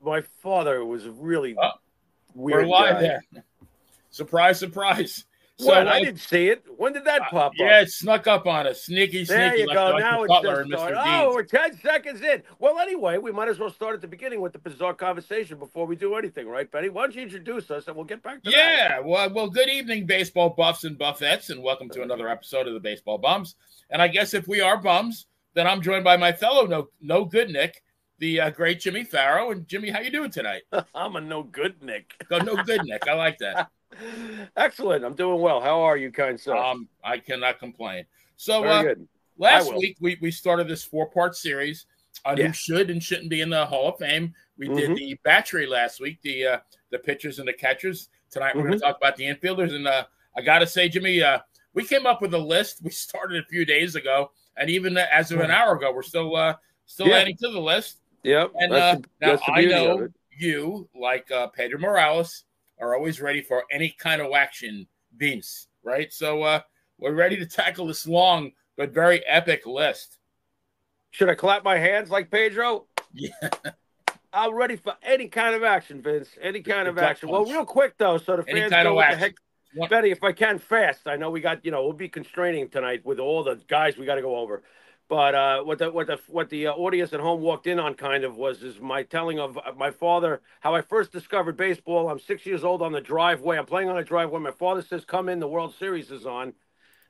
my father was a really Oh, we're weird live guy. there. Surprise, surprise. So, What? I didn't see it. When did that pop yeah, up? it snuck up on us. Sneaky, There sneaky, you like go. Dr. Now it Cutler says and start. Mr. Oh, Deeds. we're 10 seconds in. Well, anyway, we might as well start at the beginning with the bizarre conversation before we do anything, right, Benny? Why don't you introduce us and we'll get back to that? Yeah, well, good evening, baseball buffs and buffettes, and welcome to another episode of the Baseball Bums. And I guess if we are bums, then I'm joined by my fellow no good Nick, the great Jimmy Farrow. And Jimmy, how you doing tonight? I'm a no good Nick. No good Nick. I like that. Excellent. I'm doing well. How are you, kind sir? I cannot complain. So Very good. last week we started this 4-part series on Yeah. who should and shouldn't be in the Hall of Fame. We did the battery last week, the pitchers and the catchers. Tonight we're going to talk about the infielders. And I got to say, Jimmy, we came up with a list. We started a few days ago, and even as of an hour ago, we're still adding to the list. Yep. And now I know you, like Pedro Morales, are always ready for any kind of action, Vince, right? So we're ready to tackle this long but very epic list. Should I clap my hands like Pedro? Yeah. I'm ready for any kind of action, Vince. Any kind of action. Well, real quick, though, so the fans know what the heck. Betty, if I can, fast. I know we got, we'll be constraining tonight with all the guys we got to go over. But what the audience at home walked in on kind of is my telling of my father, how I first discovered baseball. I'm 6 years old on the driveway. I'm playing on a driveway. My father says, "Come in, the World Series is on."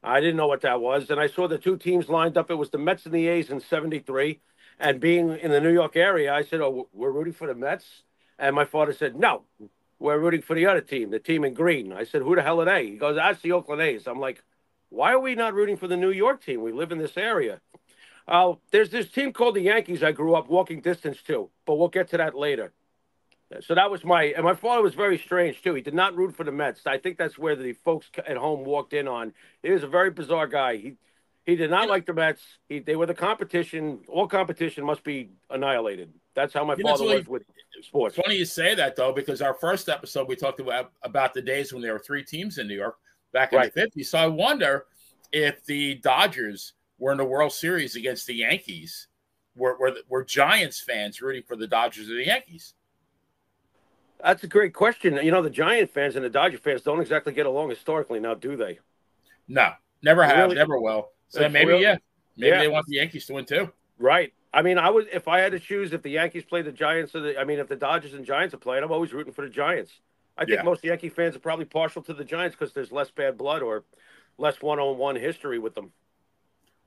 I didn't know what that was. And I saw the two teams lined up. It was the Mets and the A's in '73. And being in the New York area, I said, "Oh, we're rooting for the Mets." And my father said, "No, we're rooting for the other team, the team in green." I said, "Who the hell are they?" He goes, "That's the Oakland A's." I'm like, "Why are we not rooting for the New York team? We live in this area." There's this team called the Yankees I grew up walking distance to, but we'll get to that later. So that was and my father was very strange too. He did not root for the Mets. I think that's where the folks at home walked in on. He was a very bizarre guy. He did not like the Mets. They were the competition. All competition must be annihilated. That's how my father was with sports. Funny you say that, though, because our first episode, we talked about the days when there were 3 teams in New York back in the 50s. So I wonder if the Dodgers were in the World Series against the Yankees, were Giants fans rooting for the Dodgers or the Yankees? That's a great question. The Giant fans and the Dodger fans don't exactly get along historically now, do they? No, never have, never will. So maybe they want the Yankees to win too. Right. I mean, if I had to choose, if the Yankees play the Giants, if the Dodgers and Giants are playing, I'm always rooting for the Giants. I think most Yankee fans are probably partial to the Giants because there's less bad blood or less one-on-one history with them.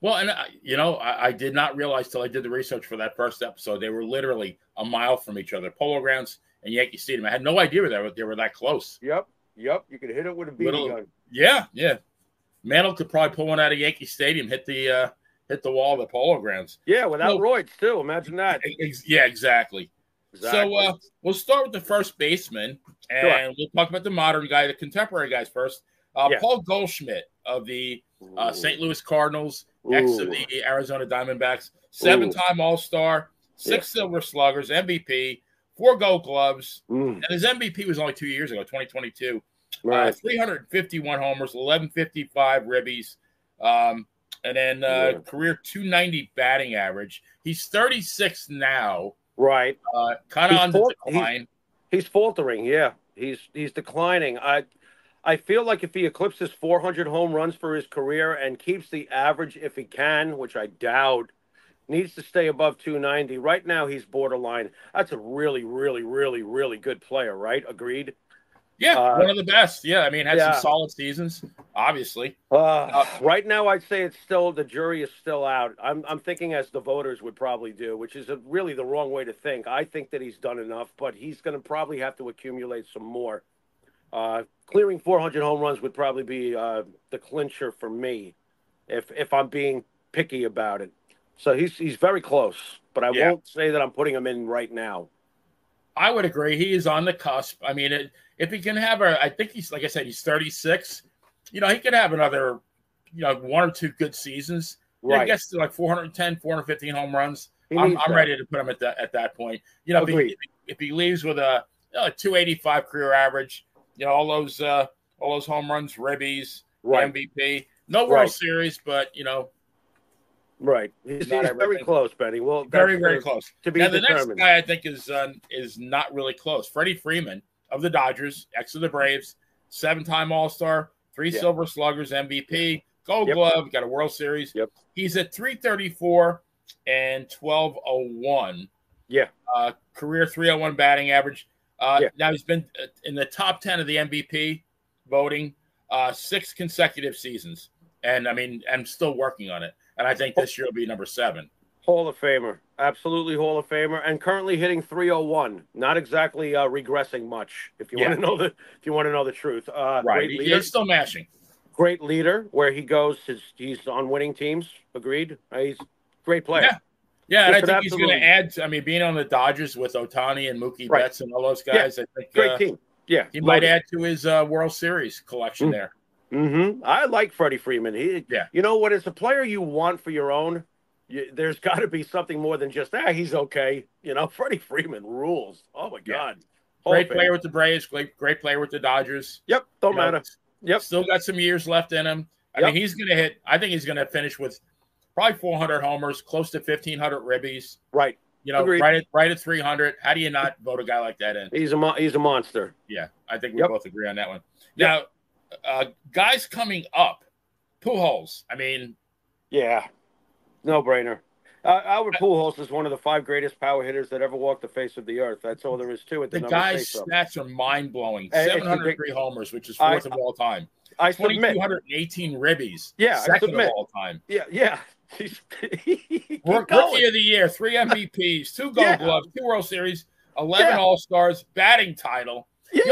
Well, and I did not realize till I did the research for that first episode, they were literally a mile from each other, Polo Grounds and Yankee Stadium. I had no idea they were that close. Yep. You could hit it with a BB gun. Yeah. Mantle could probably pull one out of Yankee Stadium, hit the wall of the Polo Grounds. Yeah, without roids too. Imagine that. Yeah, exactly. So we'll start with the first baseman, and we'll talk about the modern guy, the contemporary guys first. Paul Goldschmidt of the St. Louis Cardinals, ex of the Arizona Diamondbacks, 7-time All-Star, 6 Silver Sluggers, MVP, 4 Gold Gloves, and his MVP was only 2 years ago, 2022. 351 homers, 1155 ribbies, and then career 290 batting average. He's 36 now. Right. Kind of on the decline. He's faltering. Yeah, he's declining. I feel like if he eclipses 400 home runs for his career and keeps the average, if he can, which I doubt, needs to stay above 290. Right now, he's borderline. That's a really, really, really, really good player, right? Agreed? Yeah, one of the best. Yeah, I mean, had some solid seasons, obviously. Right now, I'd say the jury is still out. I'm thinking as the voters would probably do, which is really the wrong way to think. I think that he's done enough, but he's going to probably have to accumulate some more. Clearing 400 home runs would probably be the clincher for me, if I'm being picky about it. So he's very close, but I won't say that I'm putting him in right now. I would agree. He is on the cusp. I mean, if he can have I think he's, like I said, he's 36. He could have another, 1 or 2 good seasons. Right. He gets to like 410, 415 home runs. I'm ready to put him at that point. If he leaves with a 285 career average, all those home runs, ribbies, MVP, no World Series, but Right. He's very close, Benny. Well, very close. To be now, determined. The next guy I think is not really close. Freddie Freeman of the Dodgers, ex of the Braves, 7-time All-Star, 3 Silver Sluggers, MVP, Gold Glove, got a World Series. Yep. He's at 334 and 1201. Yeah. Career 301 batting average. Now he's been in the top 10 of the MVP voting 6 consecutive seasons. And I mean, I'm still working on it. And I think this year will be number 7. Hall of Famer. Absolutely Hall of Famer. And currently hitting 301. Not exactly regressing much, if you want to know the truth. Right. He's still mashing. Great leader. Where he goes, he's on winning teams. Agreed. He's a great player. Yeah, and I think he's going to add. Being on the Dodgers with Ohtani and Mookie Betts and all those guys, I think great team. Yeah, he might add to his World Series collection there. Mm-hmm. I like Freddie Freeman. You know what? As a player you want for your own, there's got to be something more than just he's okay. You know, Freddie Freeman rules. Oh my God, great player with the Braves. Great player with the Dodgers. Yep, don't matter. Yep, still got some years left in him. I mean, he's going to hit. I think he's going to finish with probably 400 homers, close to 1,500 ribbies. Right. You know, right at 300. How do you not vote a guy like that in? He's a monster. Yeah, I think we both agree on that one. Now, guys coming up, Pujols. I mean, no brainer. Albert Pujols is one of the 5 greatest power hitters that ever walked the face of the earth. That's all there is to it. The guy's stats are mind blowing. 703 homers, which is 4th of all time. 2,218 ribbies. Yeah, second of all time. Yeah. Rookie of the Year, 3 MVPs, 2 Gold Gloves, 2 World Series, 11 All-Stars, batting title. Yeah. The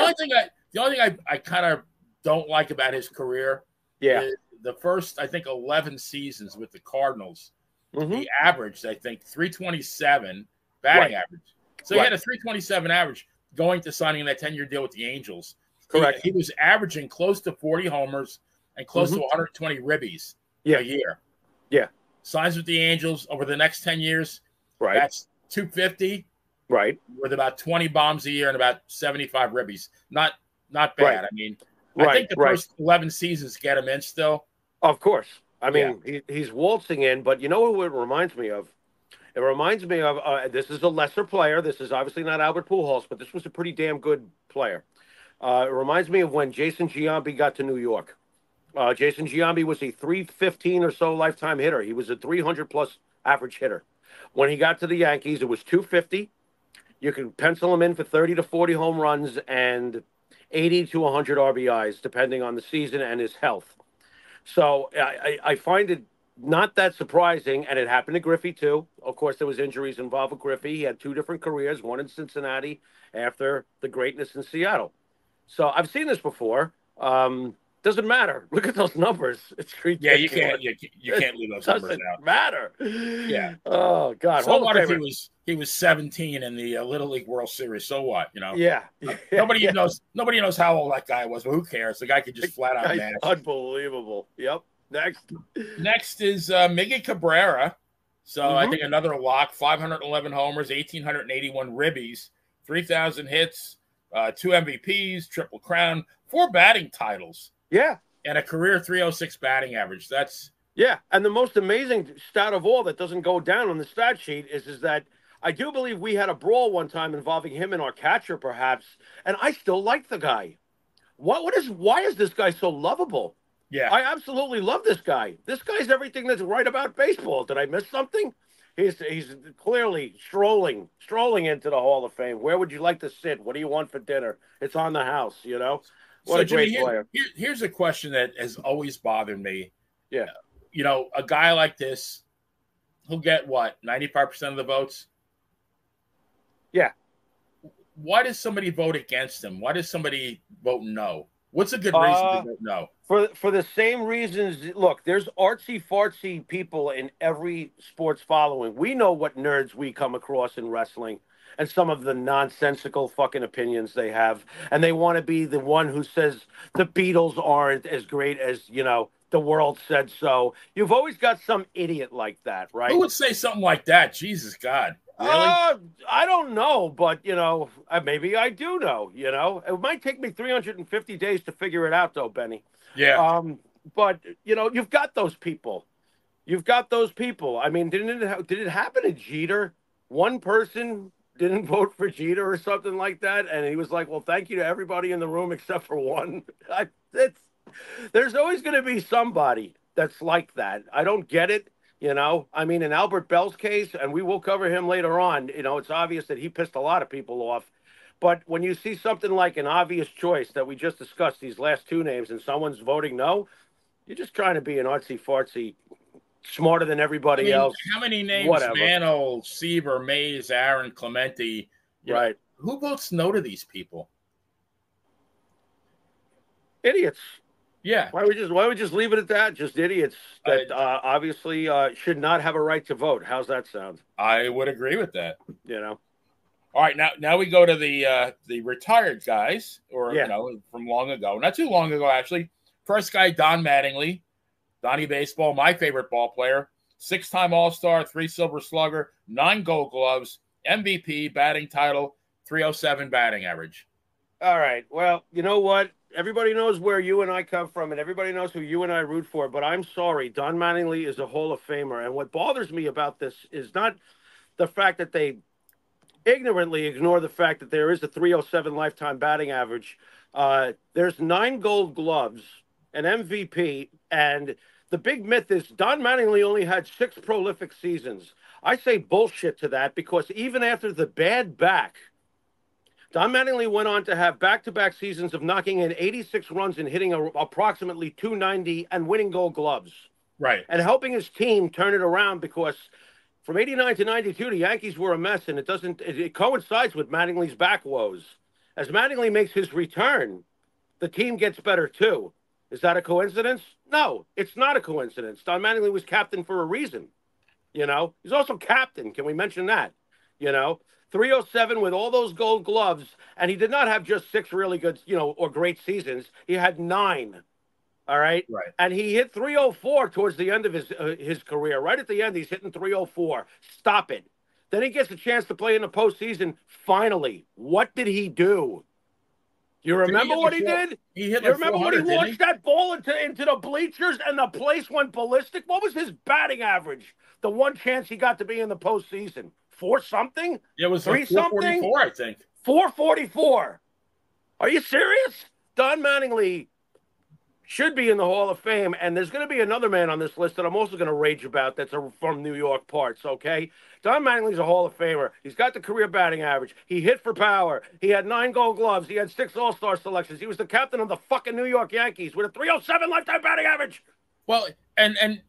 only thing I kind of don't like about his career is the first, I think, 11 seasons with the Cardinals. Mm-hmm. He averaged, I think, 327 batting average. So he had a 327 average going to signing that 10-year deal with the Angels. Correct. He was averaging close to 40 homers and close to 120 ribbies a year. Yeah. Signs with the Angels over the next 10 years. Right. That's 250. Right. With about 20 bombs a year and about 75 ribbies. Not bad. Right. I mean, I think the first 11 seasons get him in still. Of course. I mean, he's waltzing in, but you know who it reminds me of? It reminds me of this is a lesser player. This is obviously not Albert Pujols, but this was a pretty damn good player. It reminds me of when Jason Giambi got to New York. Jason Giambi was a 315 or so lifetime hitter. He was a 300-plus average hitter. When he got to the Yankees, it was 250. You can pencil him in for 30 to 40 home runs and 80 to 100 RBIs, depending on the season and his health. So I find it not that surprising, and it happened to Griffey, too. Of course, there was injuries involved with Griffey. He had 2 different careers, one in Cincinnati after the greatness in Seattle. So I've seen this before. Doesn't matter. Look at those numbers. It's ridiculous. Yeah, you can't leave those numbers out. Doesn't matter. Yeah. Oh God. So what if he was 17 in the Little League World Series? So what? You know. Yeah. Nobody knows how old that guy was, but who cares? The guy could just flat out mash. Unbelievable. Yep. Next is Miggy Cabrera. So I think another lock. 511 homers, 1,881 ribbies, 3,000 hits, 2 MVPs, Triple Crown, 4 batting titles. Yeah. And a career 306 batting average. That's and the most amazing stat of all that doesn't go down on the stat sheet is that I do believe we had a brawl one time involving him and our catcher, perhaps, and I still like the guy. Why is this guy so lovable? Yeah. I absolutely love this guy. This guy's everything that's right about baseball. Did I miss something? He's clearly strolling into the Hall of Fame. Where would you like to sit? What do you want for dinner? It's on the house, you know? What a great player. Here's a question that has always bothered me. Yeah. You know, a guy like this, he'll get what, 95% of the votes? Yeah. Why does somebody vote against him? Why does somebody vote no? What's a good reason to vote no? For the same reasons, look, there's artsy-fartsy people in every sports following. We know what nerds we come across in wrestling and some of the nonsensical fucking opinions they have. And they want to be the one who says the Beatles aren't as great as, you know, the world said so. You've always got some idiot like that, right? Who would say something like that? Jesus God. Really? I don't know, but, you know, maybe I do know, you know. It might take me 350 days to figure it out, though, Benny. Yeah. But, you know, you've got those people. You've got those people. I mean, did it happen to Jeter? One person didn't vote for Jeter or something like that, and he was like, "Well, thank you to everybody in the room except for one." There's always going to be somebody that's like that. I don't get it. I mean, in Albert Bell's case, and we will cover him later on, it's obvious that he pissed a lot of people off. But when you see something like an obvious choice that we just discussed, these last two names, and someone's voting no, you're just trying to be an artsy-fartsy, smarter than everybody else. How many names? Whatever. Mantle, Seaver, Mays, Aaron, Clemente. Right. Who votes no to these people? Idiots. Yeah. Why we just leave it at that? Just idiots that obviously should not have a right to vote. How's that sound? I would agree with that. All right, now we go to the retired guys, or from long ago. Not too long ago, actually. First guy, Don Mattingly. Donnie Baseball, my favorite ball player. 6-time All-Star, 3 Silver Slugger, 9 Gold Gloves, MVP, batting title, 307 batting average. All right. Well, you know what? Everybody knows where you and I come from, and everybody knows who you and I root for, but I'm sorry. Don Mattingly is a Hall of Famer, and what bothers me about this is not the fact that they ignorantly ignore the fact that there is a 307 lifetime batting average. There's 9 Gold Gloves, an MVP, and the big myth is Don Mattingly only had 6 prolific seasons. I say bullshit to that because even after the bad back, Don Mattingly went on to have back-to-back seasons of knocking in 86 runs and hitting approximately 290 and winning Gold Gloves. Right. And helping his team turn it around because from 89 to 92, the Yankees were a mess, and it coincides with Mattingly's back woes. As Mattingly makes his return, the team gets better too. Is that a coincidence? No, it's not a coincidence. Don Mattingly was captain for a reason. He's also captain. Can we mention that? 307 with all those Gold Gloves, and he did not have just 6 really good, or great seasons. He had 9. All right. Right. And he hit 304 towards the end of his career. Right at the end, he's hitting 304. Stop it. Then he gets a chance to play in the postseason. Finally, what did he do? You remember what he did? You remember when he launched that ball into the bleachers and the place went ballistic? What was his batting average? The one chance he got to be in the postseason. 4 something? It was 3 something? 444, I think. 444. Are you serious? Don Mattingly should be in the Hall of Fame, and there's going to be another man on this list that I'm also going to rage about that's from New York parts, okay? Don Mattingly's a Hall of Famer. He's got the career batting average. He hit for power. He had 9 Gold Gloves. He had 6 All-Star selections. He was the captain of the fucking New York Yankees with a 307 lifetime batting average. Well, and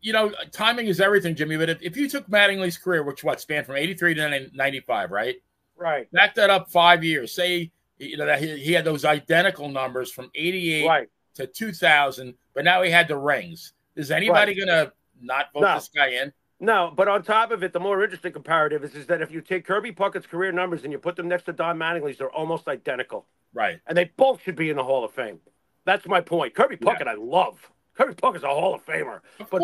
timing is everything, Jimmy, but if you took Mattingly's career, which spanned from 83 to 95, right? Right. Back that up 5 years. Say, that he had those identical numbers from 88 to 2000, but now he had the rings. Is anybody going to not vote this guy in? No, but on top of it, the more interesting comparative is that if you take Kirby Puckett's career numbers and you put them next to Don Mattingly's, they're almost identical. Right. And they both should be in the Hall of Fame. That's my point. Kirby Puckett, I love. Kirby Puckett's a Hall of Famer. But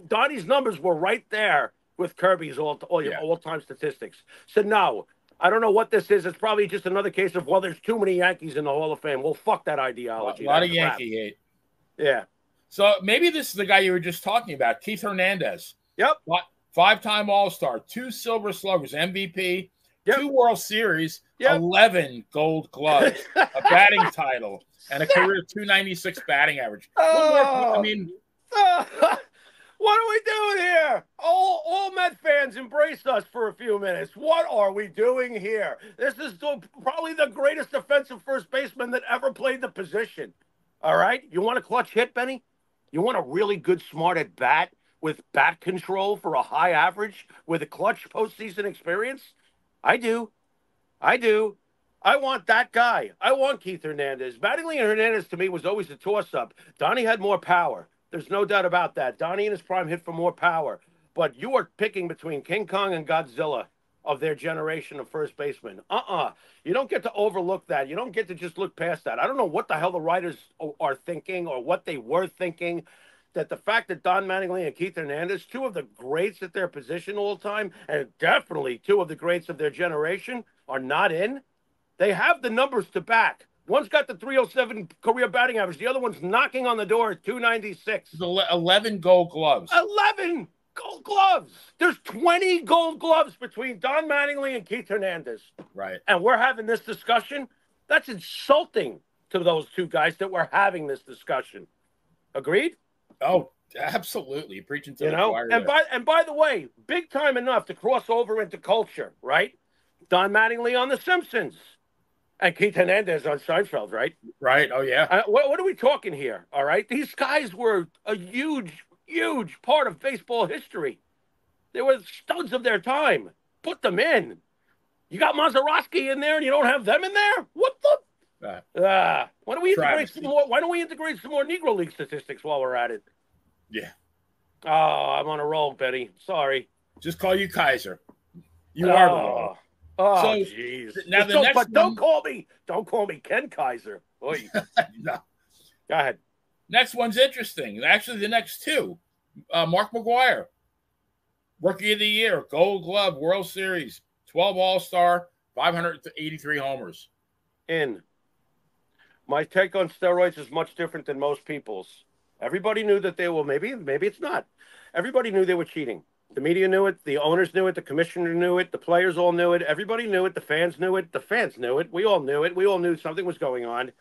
Donnie's numbers were right there with Kirby's all-time statistics. So, no, I don't know what this is. It's probably just another case of, there's too many Yankees in the Hall of Fame. Well, fuck that ideology. A lot of Yankee hate. Yeah. So maybe this is the guy you were just talking about, Keith Hernandez. Yep. 5-time All-Star, 2 Silver Sluggers, MVP, 2 World Series, 11 Gold Gloves, a batting title, and a career 296 batting average. What are we doing here? All Met fans, embrace us for a few minutes. What are we doing here? This is probably the greatest defensive first baseman that ever played the position. All right? You want a clutch hit, Benny? You want a really good, smart at bat with bat control for a high average with a clutch postseason experience? I do. I want that guy. I want Keith Hernandez. Mattingly and Hernandez, to me, was always a toss-up. Donnie had more power. There's no doubt about that. Donnie in his prime hit for more power. But you are picking between King Kong and Godzilla of their generation of first basemen. You don't get to overlook that. You don't get to just look past that. I don't know what the hell the writers are thinking or what they were thinking, that the fact that Don Mattingly and Keith Hernandez, 2 of the greats at their position all the time, and definitely 2 of the greats of their generation, are not in. They have the numbers to back. One's got the 307 career batting average. The other one's knocking on the door at 296. 11 Gold Gloves. 11! Gold gloves. There's 20 gold gloves between Don Mattingly and Keith Hernandez. Right. And we're having this discussion. That's insulting to those two guys that we're having this discussion. Agreed? Oh, absolutely. Preaching to the choir. And by the way, big time enough to cross over into culture, right? Don Mattingly on The Simpsons. And Keith Hernandez on Seinfeld, right? Right. Oh, yeah. What are we talking here? All right. These guys were a huge part of baseball history. They were studs of their time. Put them in. You got Mazeroski in there and you don't have them in there? What the? Why don't we integrate some more? Why don't we integrate some more Negro League statistics while we're at it? Yeah. Oh, I'm on a roll, Betty. Sorry. Just call you Kaiser. You are the law. Oh, jeez. Now the next, but don't call me Ken Kaiser. No. Go ahead. Next one's interesting. Actually, the next two. Mark McGwire, Rookie of the Year, Gold Glove, World Series, 12 All-Star, 583 homers. My take on steroids is much different than most people's. Everybody knew that they were, maybe it's not. Everybody knew they were cheating. The media knew it. The owners knew it. The commissioner knew it. The players all knew it. Everybody knew it. The fans knew it. The fans knew it. We all knew it. We all knew something was going on.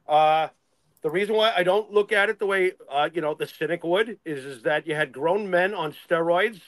The reason why I don't look at it the way, the cynic would is that you had grown men on steroids,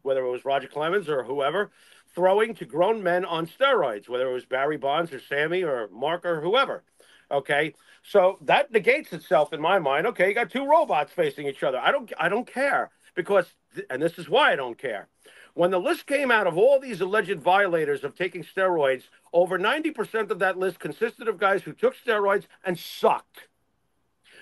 whether it was Roger Clemens or whoever, throwing to grown men on steroids, whether it was Barry Bonds or Sammy or Mark or whoever. Okay, so that negates itself in my mind. Okay, you got two robots facing each other. I don't care because, and this is why I don't care. When the list came out of all these alleged violators of taking steroids, over 90% of that list consisted of guys who took steroids and sucked.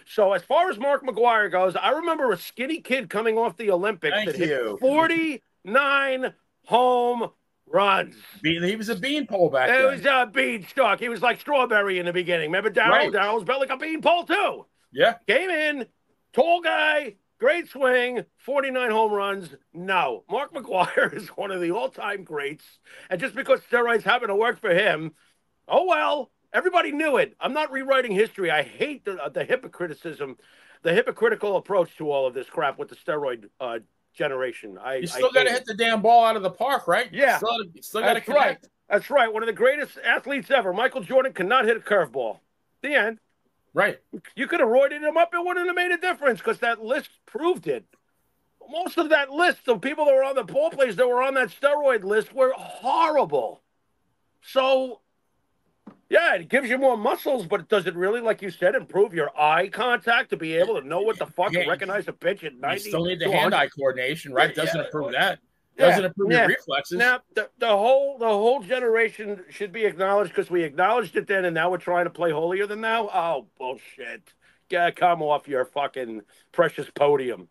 So as far as Mark McGwire goes, I remember a skinny kid coming off the Olympics that hit 49 home runs. He was a beanpole back then. He was a beanstalk. He was like Strawberry in the beginning. Remember Darryl? Right. Darryl was built like a beanpole too. Yeah. Came in, tall guy, great swing, 49 home runs. No. Mark McGwire is one of the all-time greats. And just because steroids happen to work for him, oh well. Everybody knew it. I'm not rewriting history. I hate the hypocriticism, the hypocritical approach to all of this crap with the steroid generation. You still got to hit the damn ball out of the park, right? Yeah. Still got to connect. Right. That's right. One of the greatest athletes ever. Michael Jordan cannot hit a curveball. The end. Right. You could have roided him up. It wouldn't have made a difference because that list proved it. Most of that list of people that were on the ball players that were on that steroid list were horrible. So... yeah, it gives you more muscles, but does it really, like you said, improve your eye contact to be able to know what the fuck to recognize a pitch at 90? You still need the hand-eye coordination, right? Doesn't improve that. Doesn't improve your reflexes. Now, the whole generation should be acknowledged because we acknowledged it then, and now we're trying to play holier than thou? Oh, bullshit. Yeah, come off your fucking precious podium,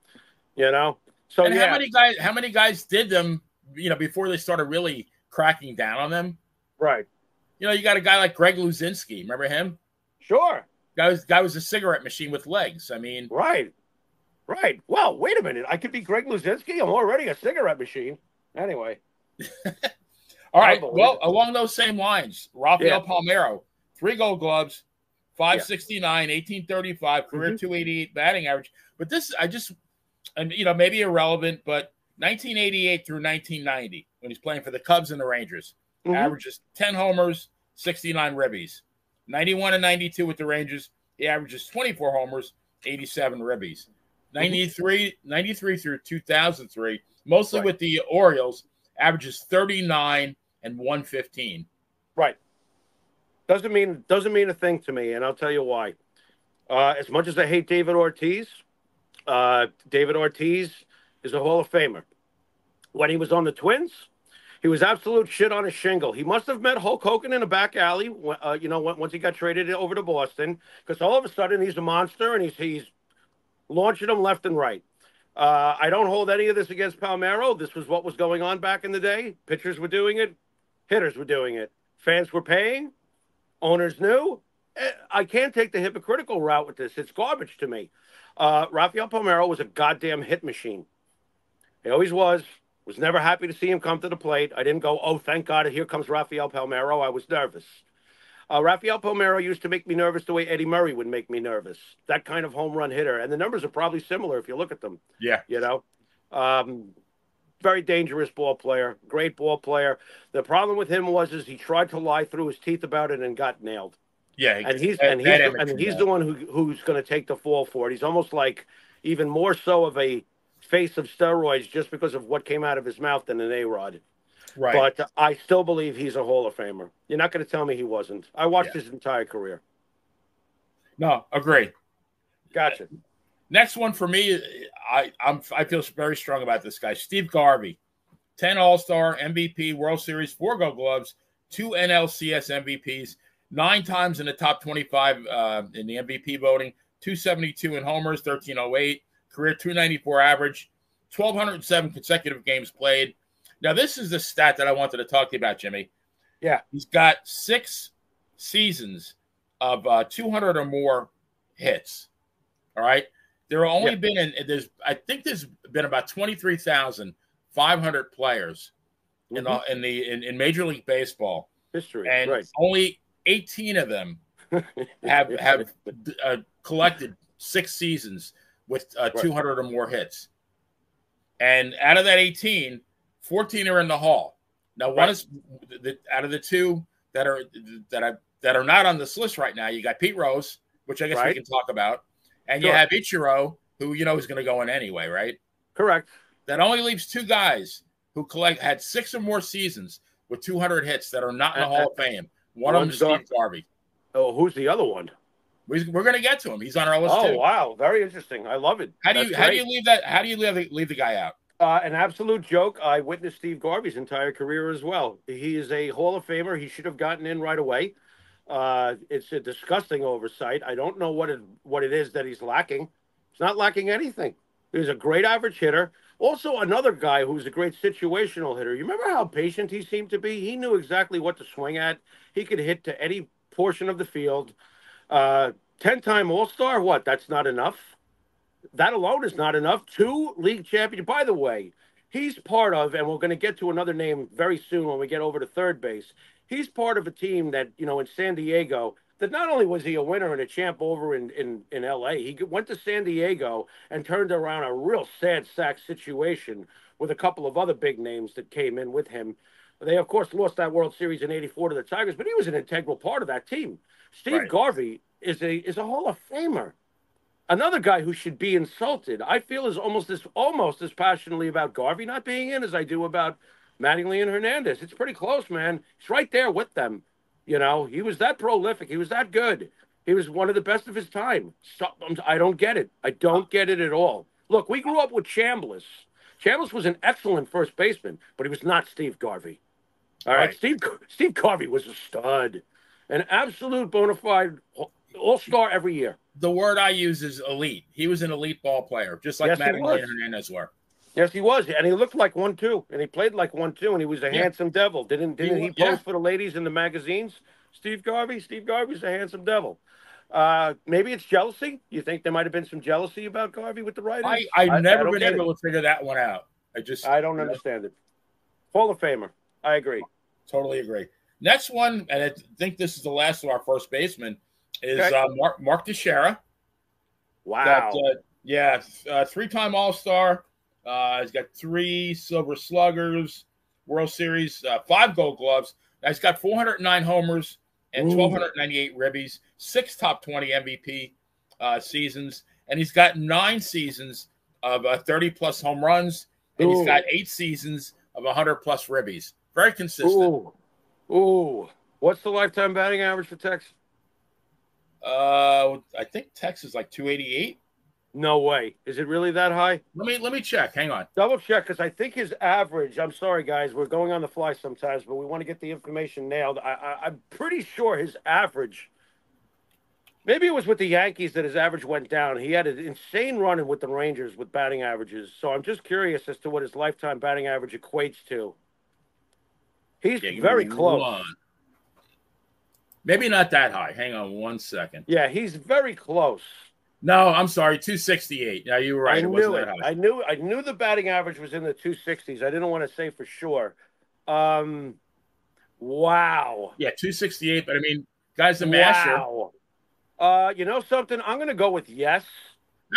So, and how many guys did them, before they started really cracking down on them? Right. You got a guy like Greg Luzinski. Remember him? Sure. Guy was a cigarette machine with legs. I mean, right. Well, wait a minute. I could be Greg Luzinski. I'm already a cigarette machine. Anyway. All right. Well, along those same lines, Rafael Palmeiro, 3 Gold Gloves, 569, 1835, career 288 batting average. But this, maybe irrelevant, but 1988 through 1990, when he's playing for the Cubs and the Rangers. Averages 10 homers, 69 ribbies. 91 and 92 with the Rangers, he averages 24 homers, 87 ribbies. 93 through 2003, mostly with the Orioles, averages 39 and 115. Right. Doesn't mean a thing to me, and I'll tell you why. As much as I hate David Ortiz is a Hall of Famer. When he was on the Twins, he was absolute shit on a shingle. He must have met Hulk Hogan in a back alley, once he got traded over to Boston, because all of a sudden he's a monster and he's launching them left and right. I don't hold any of this against Palmeiro. This was what was going on back in the day. Pitchers were doing it. Hitters were doing it. Fans were paying. Owners knew. I can't take the hypocritical route with this. It's garbage to me. Rafael Palmeiro was a goddamn hit machine. He always was. Was never happy to see him come to the plate. I didn't go, oh, thank God, here comes Rafael Palmeiro. I was nervous. Rafael Palmeiro used to make me nervous the way Eddie Murray would make me nervous. That kind of home run hitter. And the numbers are probably similar if you look at them. Yeah. very dangerous ball player, great ball player. The problem with him was he tried to lie through his teeth about it and got nailed. Yeah, and he's the one who's going to take the fall for it. He's almost like even more so of a face of steroids just because of what came out of his mouth than an A-Rod. Right. But I still believe he's a Hall of Famer. You're not going to tell me he wasn't. I watched his entire career. No, agree. Gotcha. Next one for me, I feel very strong about this guy, Steve Garvey. 10 All-Star, MVP, World Series, 4 Gold Gloves, 2 NLCS MVPs, 9 times in the top 25 in the MVP voting, 272 in homers, 1308, career 294 average, 1,207 consecutive games played. Now, this is the stat that I wanted to talk to you about, Jimmy. Yeah. He's got 6 seasons of 200 or more hits. All right. There have only been there's been about 23,500 players in Major League Baseball history, and only 18 of them have collected 6 seasons with 200 or more hits. And out of that 18, 14 are in the Hall. Now, one is out of the 2 that are not on this list right now. You got Pete Rose, which I guess we can talk about, and you have Ichiro, who is going to go in anyway, right? Correct. That only leaves 2 guys who had 6 or more seasons with 200 hits that are not in the Hall of Fame. One of them is Steve Garvey. Oh, who's the other one? We're going to get to him. He's on our list too. Oh, wow, very interesting. I love it. How do you leave that? How do you leave the guy out? An absolute joke. I witnessed Steve Garvey's entire career as well. He is a Hall of Famer. He should have gotten in right away. It's a disgusting oversight. I don't know what it is that he's lacking. He's not lacking anything. He's a great average hitter. Also, another guy who's a great situational hitter. You remember how patient he seemed to be? He knew exactly what to swing at. He could hit to any portion of the field. 10-time All-Star, what? That's not enough. That alone is not enough. 2 league champions. By the way, he's part of, and we're going to get to another name very soon when we get over to third base. He's part of a team that, in San Diego, that not only was he a winner and a champ over in L.A., he went to San Diego and turned around a real sad sack situation with a couple of other big names that came in with him. They, of course, lost that World Series in '84 to the Tigers, but he was an integral part of that team. Steve Garvey is a Hall of Famer. Another guy who should be insulted. I feel is almost as passionately about Garvey not being in as I do about Mattingly and Hernandez. It's pretty close, man. He's right there with them. He was that prolific. He was that good. He was one of the best of his time. So, I don't get it. I don't get it at all. Look, we grew up with Chambliss. Chambliss was an excellent first baseman, but he was not Steve Garvey. All right. Steve Garvey was a stud. An absolute bona fide all-star every year. The word I use is elite. He was an elite ball player, just like Mattingly and Hernandez were. Yes, he was, and he looked like one too, and he played like one too, and he was a handsome devil. Didn't he pose for the ladies in the magazines? Steve Garvey's a handsome devil. Maybe it's jealousy. You think there might have been some jealousy about Garvey with the writers? I've never been able to figure that one out. I don't understand it. Hall of Famer. I agree. Totally agree. Next one, and I think this is the last of our first baseman, is Mark Teixeira. Wow. 3-time All-Star. He's got 3 Silver Sluggers, World Series, 5 Gold Gloves. Now he's got 409 homers and 1,298 ribbies, 6 top 20 MVP seasons, and he's got 9 seasons of 30-plus home runs, and he's got 8 seasons of 100-plus ribbies. Very consistent. What's the lifetime batting average for Tex? I think Tex is like 288. No way. Is it really that high? Let me check. Hang on. Double check, because I think his average, I'm sorry, guys, we're going on the fly sometimes, but we want to get the information nailed. I'm pretty sure his average, maybe it was with the Yankees that his average went down. He had an insane run with the Rangers with batting averages. So I'm just curious as to what his lifetime batting average equates to. He's very close. Maybe not that high. Hang on 1 second. Yeah, he's very close. No, I'm sorry, 268. Yeah, you were right. I knew it. I knew the batting average was in the 260s. I didn't want to say for sure. Wow. Yeah, 268. But I mean, guy's a masher. Wow. You know something? I'm going to go with yes.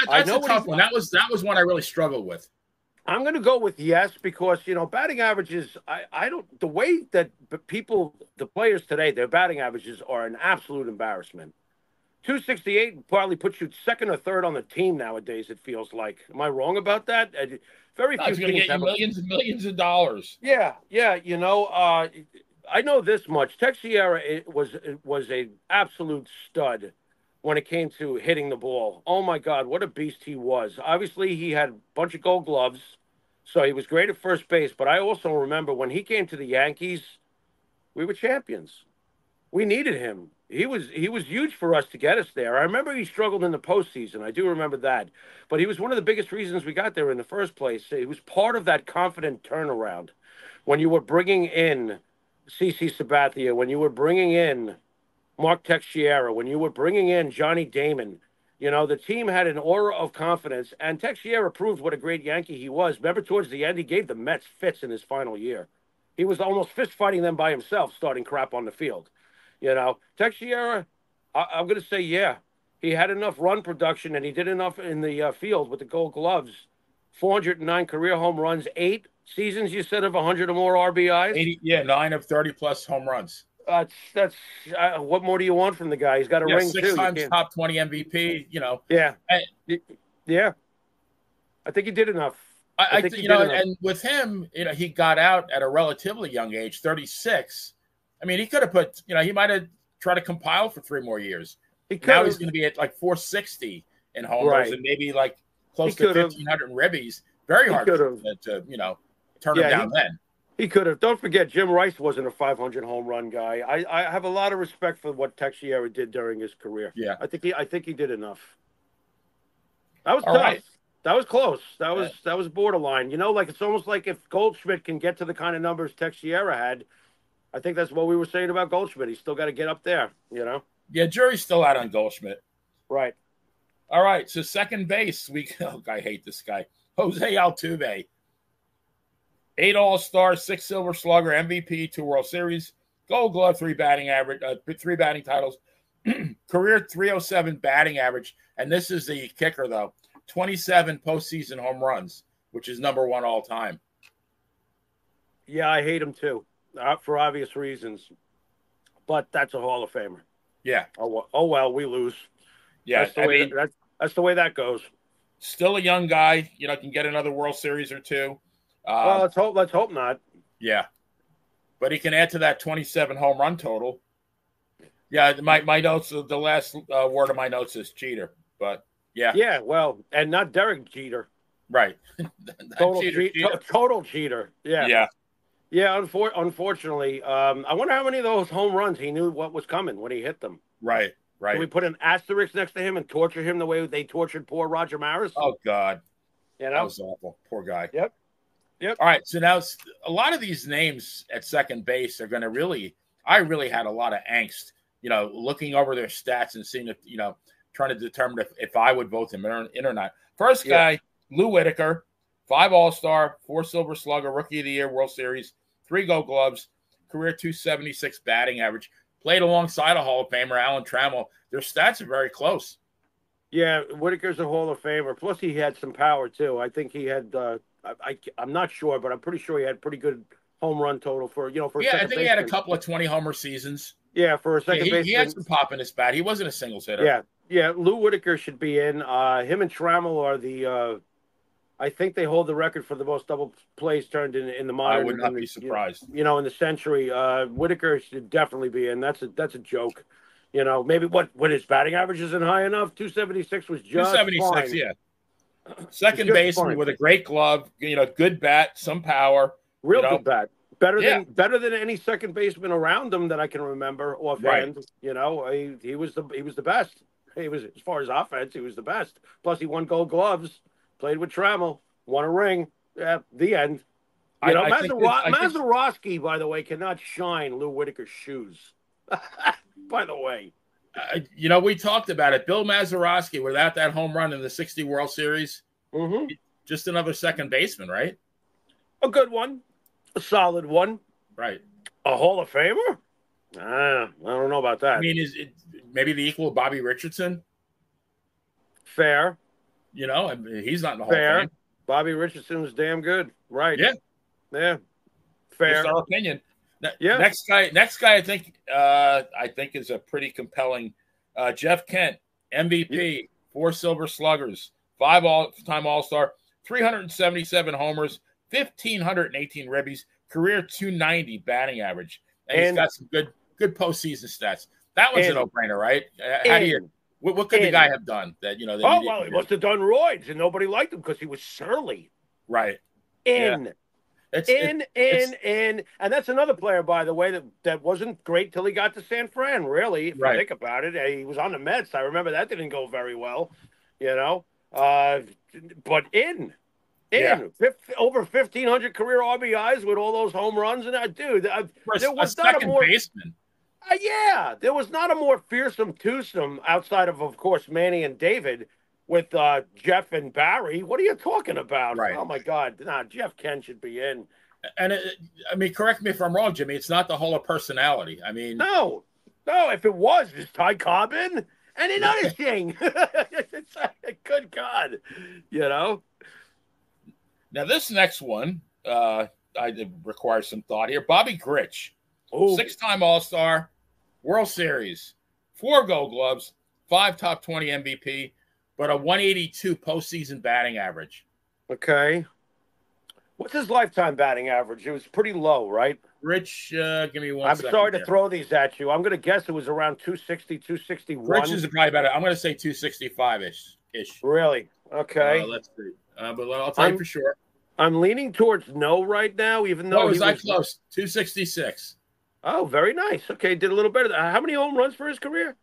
That's a tough one. That was one I really struggled with. I'm going to go with yes because, batting averages, I don't, the way that the players today, their batting averages are an absolute embarrassment. 268 probably puts you second or third on the team nowadays, it feels like. Am I wrong about that? Very few It's going to get you millions and millions of dollars. Yeah. I know this much. Teixeira was an absolute stud when it came to hitting the ball. Oh my God, what a beast he was! Obviously, he had a bunch of Gold Gloves, so he was great at first base. But I also remember when he came to the Yankees, we were champions. We needed him. He was huge for us to get us there. I remember he struggled in the postseason. I do remember that, but he was one of the biggest reasons we got there in the first place. He was part of that confident turnaround when you were bringing in CC Sabathia, when you were bringing in Mark Teixeira, when you were bringing in Johnny Damon. The team had an aura of confidence, and Teixeira proved what a great Yankee he was. Remember, towards the end, he gave the Mets fits in his final year. He was almost fist fighting them by himself, starting crap on the field. Teixeira, I'm going to say, yeah. He had enough run production, and he did enough in the field with the Gold Gloves. 409 career home runs, 8 seasons, you said, of 100 or more RBIs? 80, 9 of 30-plus home runs. That's what more do you want from the guy? He's got a ring, 6 too. Times top 20 MVP, Yeah. Yeah. I think he did enough. I think enough. And with him, he got out at a relatively young age, 36. I mean, he could have put, he might have tried to compile for 3 more years. Now he's going to be at like 460 in homers and maybe like close to 1,500 in ribbies. Very hard to turn him down then. He could have. Don't forget, Jim Rice wasn't a 500 home run guy. I have a lot of respect for what Teixeira did during his career. Yeah, I think he did enough. That was tough. Right. That was close. That was borderline. It's almost like if Goldschmidt can get to the kind of numbers Teixeira had. I think that's what we were saying about Goldschmidt. He's still got to get up there, Yeah, jury's still out on Goldschmidt. Right. All right, so second base, I hate this guy. Jose Altuve. 8 All-Stars, 6 Silver Slugger, MVP, 2 World Series, Gold Glove, 3 batting titles, career 307 batting average, and this is the kicker, though, 27 postseason home runs, which is number 1 all time. Yeah, I hate him, too. For obvious reasons, but that's a Hall of Famer. Yeah. Oh well, we lose. Yeah, that's the way that goes. Still a young guy, can get another World Series or 2. Well, let's hope not. Yeah, but he can add to that 27 home run total. Yeah, my notes. The last word of my notes is cheater, but yeah. Yeah, well, and not Derek Jeter. Right. Total cheater. Yeah. Yeah. Yeah, unfortunately, I wonder how many of those home runs he knew what was coming when he hit them. Right. Can we put an asterisk next to him and torture him the way they tortured poor Roger Maris? Oh, God. That was awful. Poor guy. Yep. All right, so now a lot of these names at second base are going to I really had a lot of angst, looking over their stats and seeing if, trying to determine if I would vote him in or not. First guy, Lou Whitaker, 5 All-Star, 4 Silver Slugger, Rookie of the Year, World Series, 3 Gold Gloves, career 276 batting average. Played alongside a Hall of Famer, Alan Trammell. Their stats are very close. Yeah, Whitaker's a Hall of Famer. Plus, he had some power, too. I think he had I'm not sure, but I'm pretty sure he had pretty good home run total for I think he had a couple of 20 homer seasons. Yeah, for a second baseman. He had some pop in his bat. He wasn't a singles hitter. Yeah. Lou Whitaker should be in. Him and Trammell are the I think they hold the record for the most double plays turned in the modern. I would not be surprised. In the century, Whitaker should definitely be in. That's a joke. Maybe what his batting average isn't high enough. 276 was just 276. Fine. Yeah. Second baseman with a great glove, good bat, some power. Real good bat. Better than any second baseman around him that I can remember offhand. Right. He was the best. He was, as far as offense, he was the best. Plus, he won Gold Gloves. Played with Trammell, won a ring. The end. Mazeroski, by the way, cannot shine Lou Whitaker's shoes. By the way. We talked about it. Bill Mazeroski, without that home run in the 60 World Series, just another second baseman, right? A good one. A solid one. Right. A Hall of Famer? I don't know about that. I mean, is it maybe the equal of Bobby Richardson? Fair. He's not in the Hall of Fame. Bobby Richardson was damn good. Right. Yeah. Yeah. Fair. Just our opinion. Yeah. Next guy I think is a pretty compelling. Jeff Kent, MVP, 4 Silver Sluggers, 5 all-time All-Star, 377 homers, 1,518 ribbies, career 290 batting average, and he's got some good postseason stats. That was a no-brainer, right? How do you? What could the guy have done that you know? He must have done roids, and nobody liked him because he was surly. Right. And that's another player, by the way, that wasn't great till he got to San Fran. Really, if you think about it, he was on the Mets. I remember that didn't go very well, you know. But over 1,500 career RBIs with all those home runs and that dude. There was not a more baseman. There was not a more fearsome twosome outside of course, Manny and David with Jeff and Barry. What are you talking about? Right. Oh, my God. Jeff Kent should be in. And, correct me if I'm wrong, Jimmy. It's not the whole of personality. I mean. No. If it was, is Ty Cobb in? And another thing. It's good God. You know? Now, this next one, I require some thought here. Bobby Grich. 6-time All-Star. World Series, 4 Gold Gloves, 5 top 20 MVP, but a 182 postseason batting average. Okay. What's his lifetime batting average? It was pretty low, right? Rich, give me one second. I'm sorry to throw these at you. I'm going to guess it was around 260, 261. Rich is probably better. I'm going to say 265-ish. Really? Okay. Let's see. But I'll tell you for sure. I'm leaning towards no right now, even though was close. 266. Oh, very nice. Okay, did a little better. How many home runs for his career?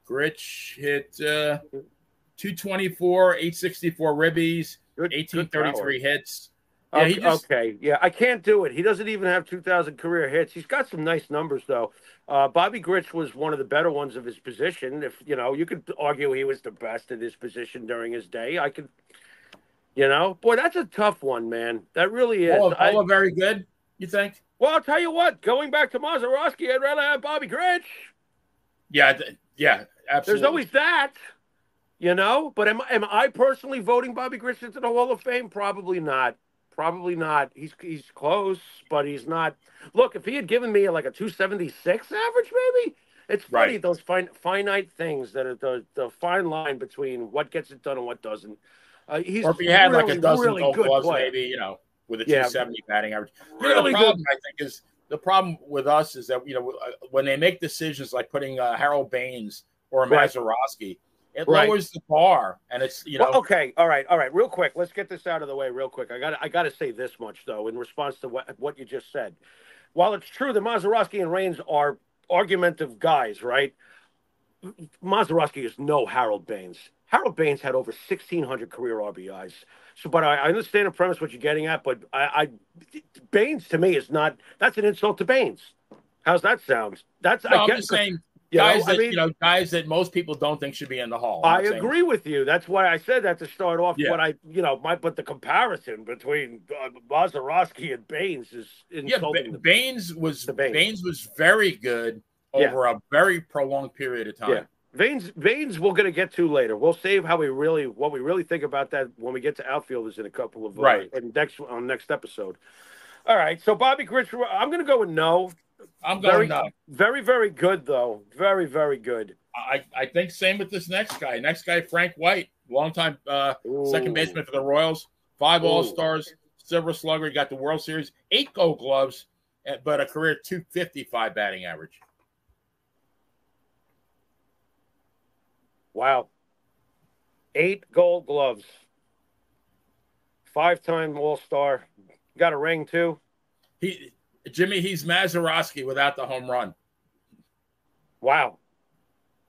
Grich hit 224, 864 ribbies, 1833 hits. Yeah, Yeah, I can't do it. He doesn't even have 2,000 career hits. He's got some nice numbers, though. Bobby Grich was one of the better ones of his position. If you could argue he was the best at his position during his day. I could, boy, that's a tough one, man. That really is. All very good, you think? Well, I'll tell you what. Going back to Mazeroski, I'd rather have Bobby Grich. Yeah, absolutely. There's always that, But am I personally voting Bobby Grich into the Hall of Fame? Probably not. Probably not. He's close, but he's not. Look, if he had given me like a 276 average, maybe. It's funny, those finite things that are the fine line between what gets it done and what doesn't. Or if he had like a dozen Gold Gloves, maybe, with a 270 batting average. The problem with us is that, when they make decisions like putting Harold Baines or Mazeroski, it lowers the bar, and it's Well, okay, all right. Real quick, let's get this out of the way real quick. I got to say this much though, in response to what you just said. While it's true that Mazeroski and Raines are argumentative guys, right? Mazeroski is no Harold Baines. Harold Baines had over 1,600 career RBIs. So, but I understand the premise what you're getting at, but Baines to me is not. That's an insult to Baines. How's that sound? I'm just saying. Guys that most people don't think should be in the Hall. I agree with you. That's why I said that to start off. Yeah. But the comparison between Mazeroski and Baines is insulting. Yeah, Baines was very good over a very prolonged period of time. Yeah. Baines we're going to get to later. We'll save what we really think about that when we get to outfielders in a couple of next episode. All right. So Bobby Grich, I'm going to go with no. I'm going no. Very, very good, though. Very, very good. I think same with this next guy. Next guy, Frank White, longtime second baseman for the Royals. 5 All-Stars, Silver Slugger. He got the World Series, 8 Gold Gloves, but a career 255 batting average. Wow. 8 Gold Gloves. 5-time All-Star. Got a ring, too? Jimmy, he's Mazeroski without the home run. Wow.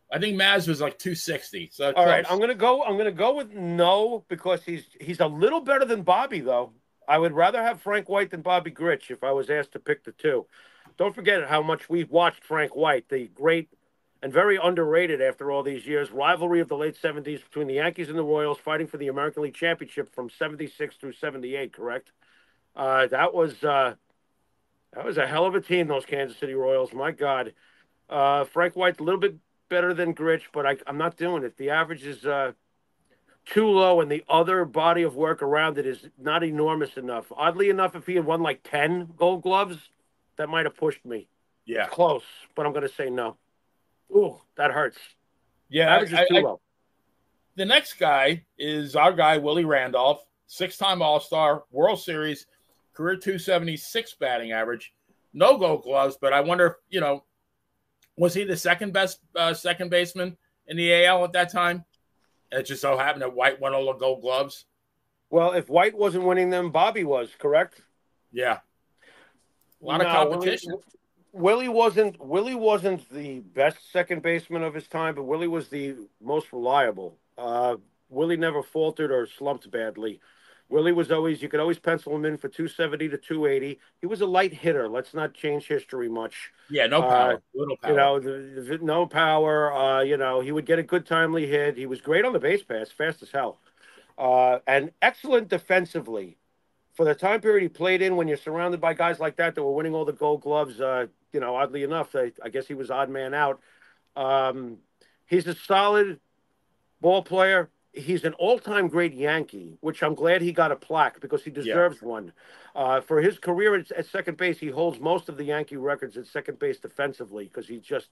I think Maz was like 260. So all right, I'm gonna go with no because he's a little better than Bobby though. I would rather have Frank White than Bobby Grich if I was asked to pick the two. Don't forget how much we've watched Frank White, the great and very underrated after all these years rivalry of the late 70s between the Yankees and the Royals, fighting for the American League Championship from 76 through 78. Correct? That was a hell of a team, those Kansas City Royals. My God. Frank White's a little bit better than Grich, but I'm not doing it. The average is too low, and the other body of work around it is not enormous enough. Oddly enough, if he had won like 10 Gold Gloves, that might have pushed me. Yeah. It's close, but I'm going to say no. Ooh, that hurts. Yeah. Average is too low. The next guy is our guy, Willie Randolph, 6-time All-Star, World Series, career 276 batting average. No Gold Gloves, but I wonder, was he the second best second baseman in the AL at that time? It just so happened that White won all the Gold Gloves. Well, if White wasn't winning them, Bobby was, correct? Yeah. A lot of competition. Willie wasn't the best second baseman of his time, but Willie was the most reliable. Willie never faltered or slumped badly. Willie was always, you could always pencil him in for 270 to 280. He was a light hitter. Let's not change history much. Yeah, no power. Little power. No power. He would get a good timely hit. He was great on the base pass, fast as hell. And excellent defensively. For the time period he played in, when you're surrounded by guys like that were winning all the Gold Gloves, oddly enough, I guess he was odd man out. He's a solid ball player. He's an all-time great Yankee, which I'm glad he got a plaque because he deserves one. For his career at second base, he holds most of the Yankee records at second base defensively because he just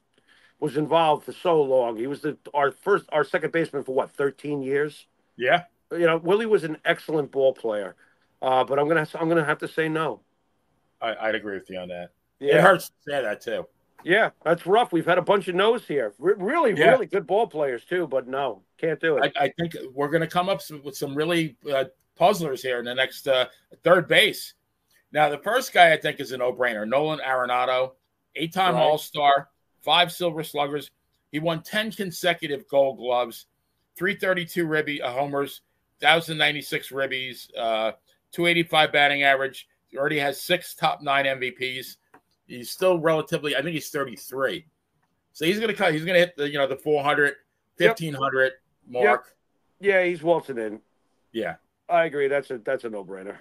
was involved for so long. He was our second baseman for 13 years. Yeah. Willie was an excellent ball player, but I'm gonna have to say no. I'd agree with you on that. Yeah. It hurts to say that too. Yeah, that's rough. We've had a bunch of no's here. Really good ball players too, but no, can't do it. I think we're going to come up with some really puzzlers here in the next third base. Now, the first guy I think is a no-brainer. Nolan Arenado, 8-time All-Star, 5 Silver Sluggers. He won 10 consecutive Gold Gloves, 332 homers, 1,096 ribbies, 285 batting average. He already has 6 top 9 MVPs. He's still relatively, I think he's 33. So he's going to hit the 400, 1,500 mark. Yep. Yeah, he's waltzing in. Yeah. I agree. That's a no-brainer.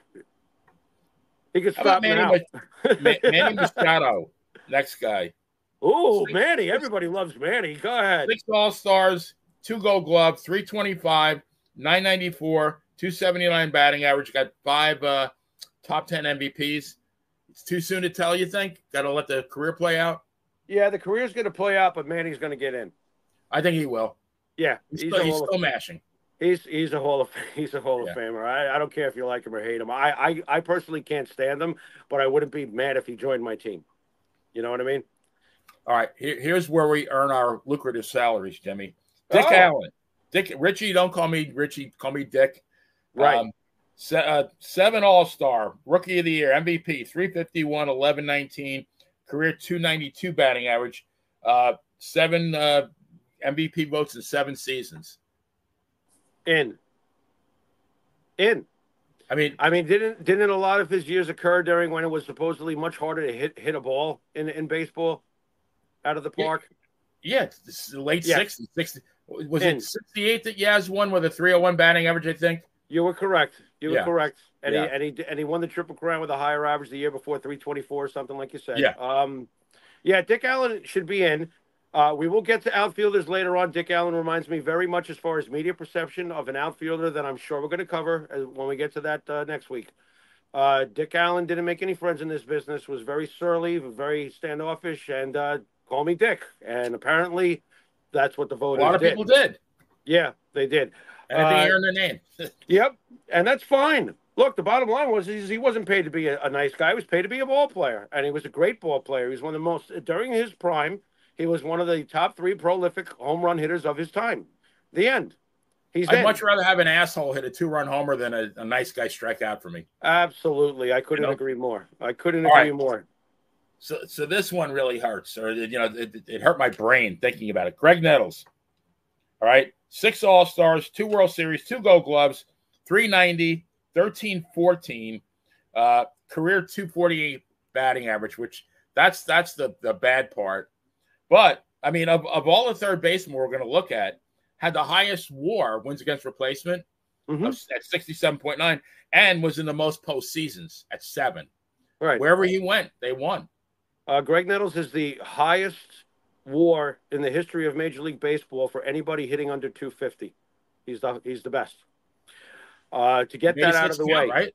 He could stop now. Manny Machado, next guy. Oh, Manny. Everybody loves Manny. Go ahead. 6 All-Stars, 2 Gold Gloves, 325, 994, 279 batting average. Got 5 top 10 MVPs. It's too soon to tell, you think? Got to let the career play out? Yeah, the career's going to play out, but Manny's going to get in. I think he will. Yeah. He's still mashing. He's a Hall of Famer. I don't care if you like him or hate him. I personally can't stand him, but I wouldn't be mad if he joined my team. You know what I mean? All right. Here's where we earn our lucrative salaries, Jimmy. Dick Allen. Richie, don't call me Richie. Call me Dick. Right. 7 All-Star, Rookie of the Year, MVP, 351, 1119, career 292 batting average, 7 MVP votes in 7 seasons. In. I mean, didn't a lot of his years occur during when it was supposedly much harder to hit a ball in baseball out of the park? Yeah, it's the late 60s. 60, was it 68 that Yaz won with a 301 batting average, I think? You were correct. Correct. And he won the Triple Crown with a higher average the year before, 324 or something like you said. Yeah. Dick Allen should be in. We will get to outfielders later on. Dick Allen reminds me very much, as far as media perception, of an outfielder that I'm sure we're going to cover when we get to that next week. Dick Allen didn't make any friends in this business, was very surly, very standoffish, and call me Dick. And apparently that's what the voters did. A lot of people did. Yeah, they did. And they earned their name. Yep, and that's fine. Look, the bottom line was he wasn't paid to be a nice guy. He was paid to be a ball player, and he was a great ball player. He was one of the most, during his prime, he was one of the top 3 prolific home run hitters of his time. The end. I'd much rather have an asshole hit a 2-run homer than a nice guy strike out for me. Absolutely. I couldn't agree more. More. So this one really hurts, or it hurt my brain thinking about it. Greg Nettles. All right. 6 All-Stars, 2 World Series, 2 Gold Gloves, 390, 1314, career 248 batting average, which that's the bad part. But, I mean, of all the third basemen we're going to look at, had the highest WAR, wins against replacement, at 67.9, and was in the most postseasons at 7. Right. Wherever he went, they won. Greg Nettles is the highest WAR in the history of Major League Baseball for anybody hitting under 250. He's the best. To get that out of the way, right?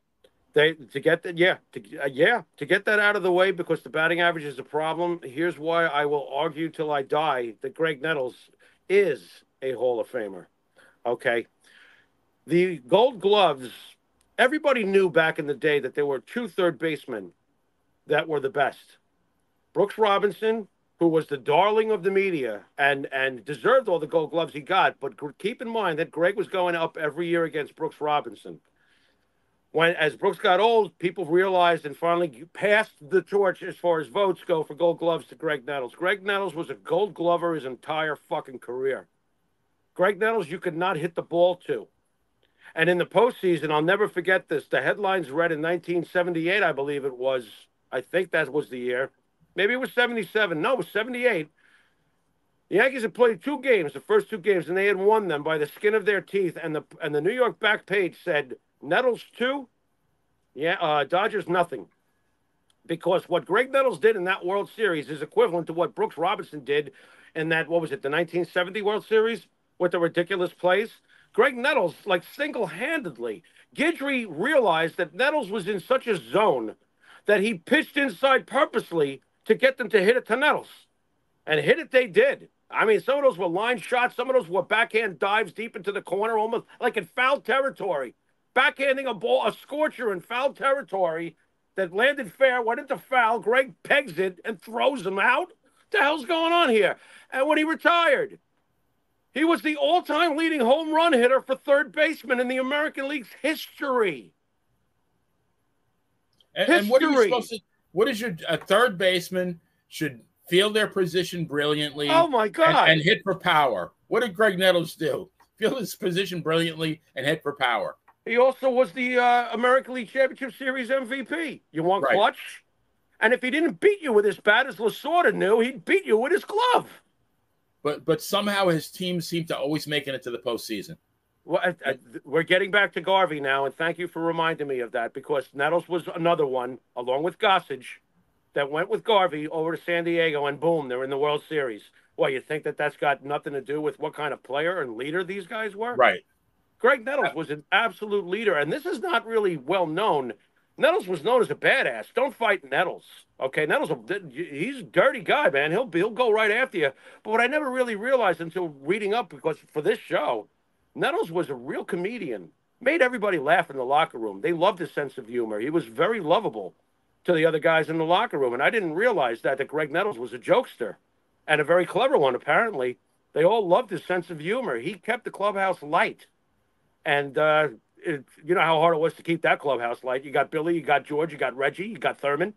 To get that out of the way, because the batting average is a problem. Here's why I will argue till I die that Greg Nettles is a Hall of Famer. Okay, the Gold Gloves. Everybody knew back in the day that there were 2 third basemen that were the best. Brooks Robinson, who was the darling of the media and deserved all the Gold Gloves he got, but keep in mind that Greg was going up every year against Brooks Robinson. As Brooks got old, people realized and finally passed the torch as far as votes go for Gold Gloves to Greg Nettles. Greg Nettles was a Gold Glover his entire fucking career. Greg Nettles, you could not hit the ball to. And in the postseason, I'll never forget this. The headlines read in 1978, I believe it was. I think that was the year. Maybe it was 77. No, it was 78. The Yankees had played 2 games, the first 2 games, and they had won them by the skin of their teeth. And the New York back page said, Nettles 2, Dodgers nothing. Because what Greg Nettles did in that World Series is equivalent to what Brooks Robinson did in that, the 1970 World Series with the ridiculous plays. Greg Nettles, like single-handedly, Guidry realized that Nettles was in such a zone that he pitched inside purposely to get them to hit it to Nettles. And hit it they did. I mean, some of those were line shots. Some of those were backhand dives deep into the corner, almost like in foul territory. Backhanding a scorcher in foul territory that landed fair, went into foul. Greg pegs it and throws him out. What the hell's going on here? And when he retired, he was the all-time leading home run hitter for third baseman in the American League's history. And what are you supposed to? What is your third baseman should field their position brilliantly? Oh my God! And hit for power. What did Greg Nettles do? Field his position brilliantly and hit for power. He also was the American League Championship Series MVP. You want clutch? And if he didn't beat you with his bat, as Lasorda knew, he'd beat you with his glove. But somehow his teams seem to always making it to the postseason. Well, we're getting back to Garvey now, and thank you for reminding me of that, because Nettles was another one, along with Gossage, that went with Garvey over to San Diego, and boom, they're in the World Series. Well, you think that's got nothing to do with what kind of player and leader these guys were? Right. Greg Nettles was an absolute leader, and this is not really well known. Nettles was known as a badass. Don't fight Nettles, okay? Nettles, he's a dirty guy, man. He'll go right after you. But what I never really realized until reading up, because for this show, Nettles was a real comedian. Made everybody laugh in the locker room. They loved his sense of humor. He was very lovable to the other guys in the locker room, and I didn't realize that Greg Nettles was a jokester and a very clever one, apparently. They all loved his sense of humor. He kept the clubhouse light. And you know how hard it was to keep that clubhouse light. You got Billy, you got George, you got Reggie, you got Thurman,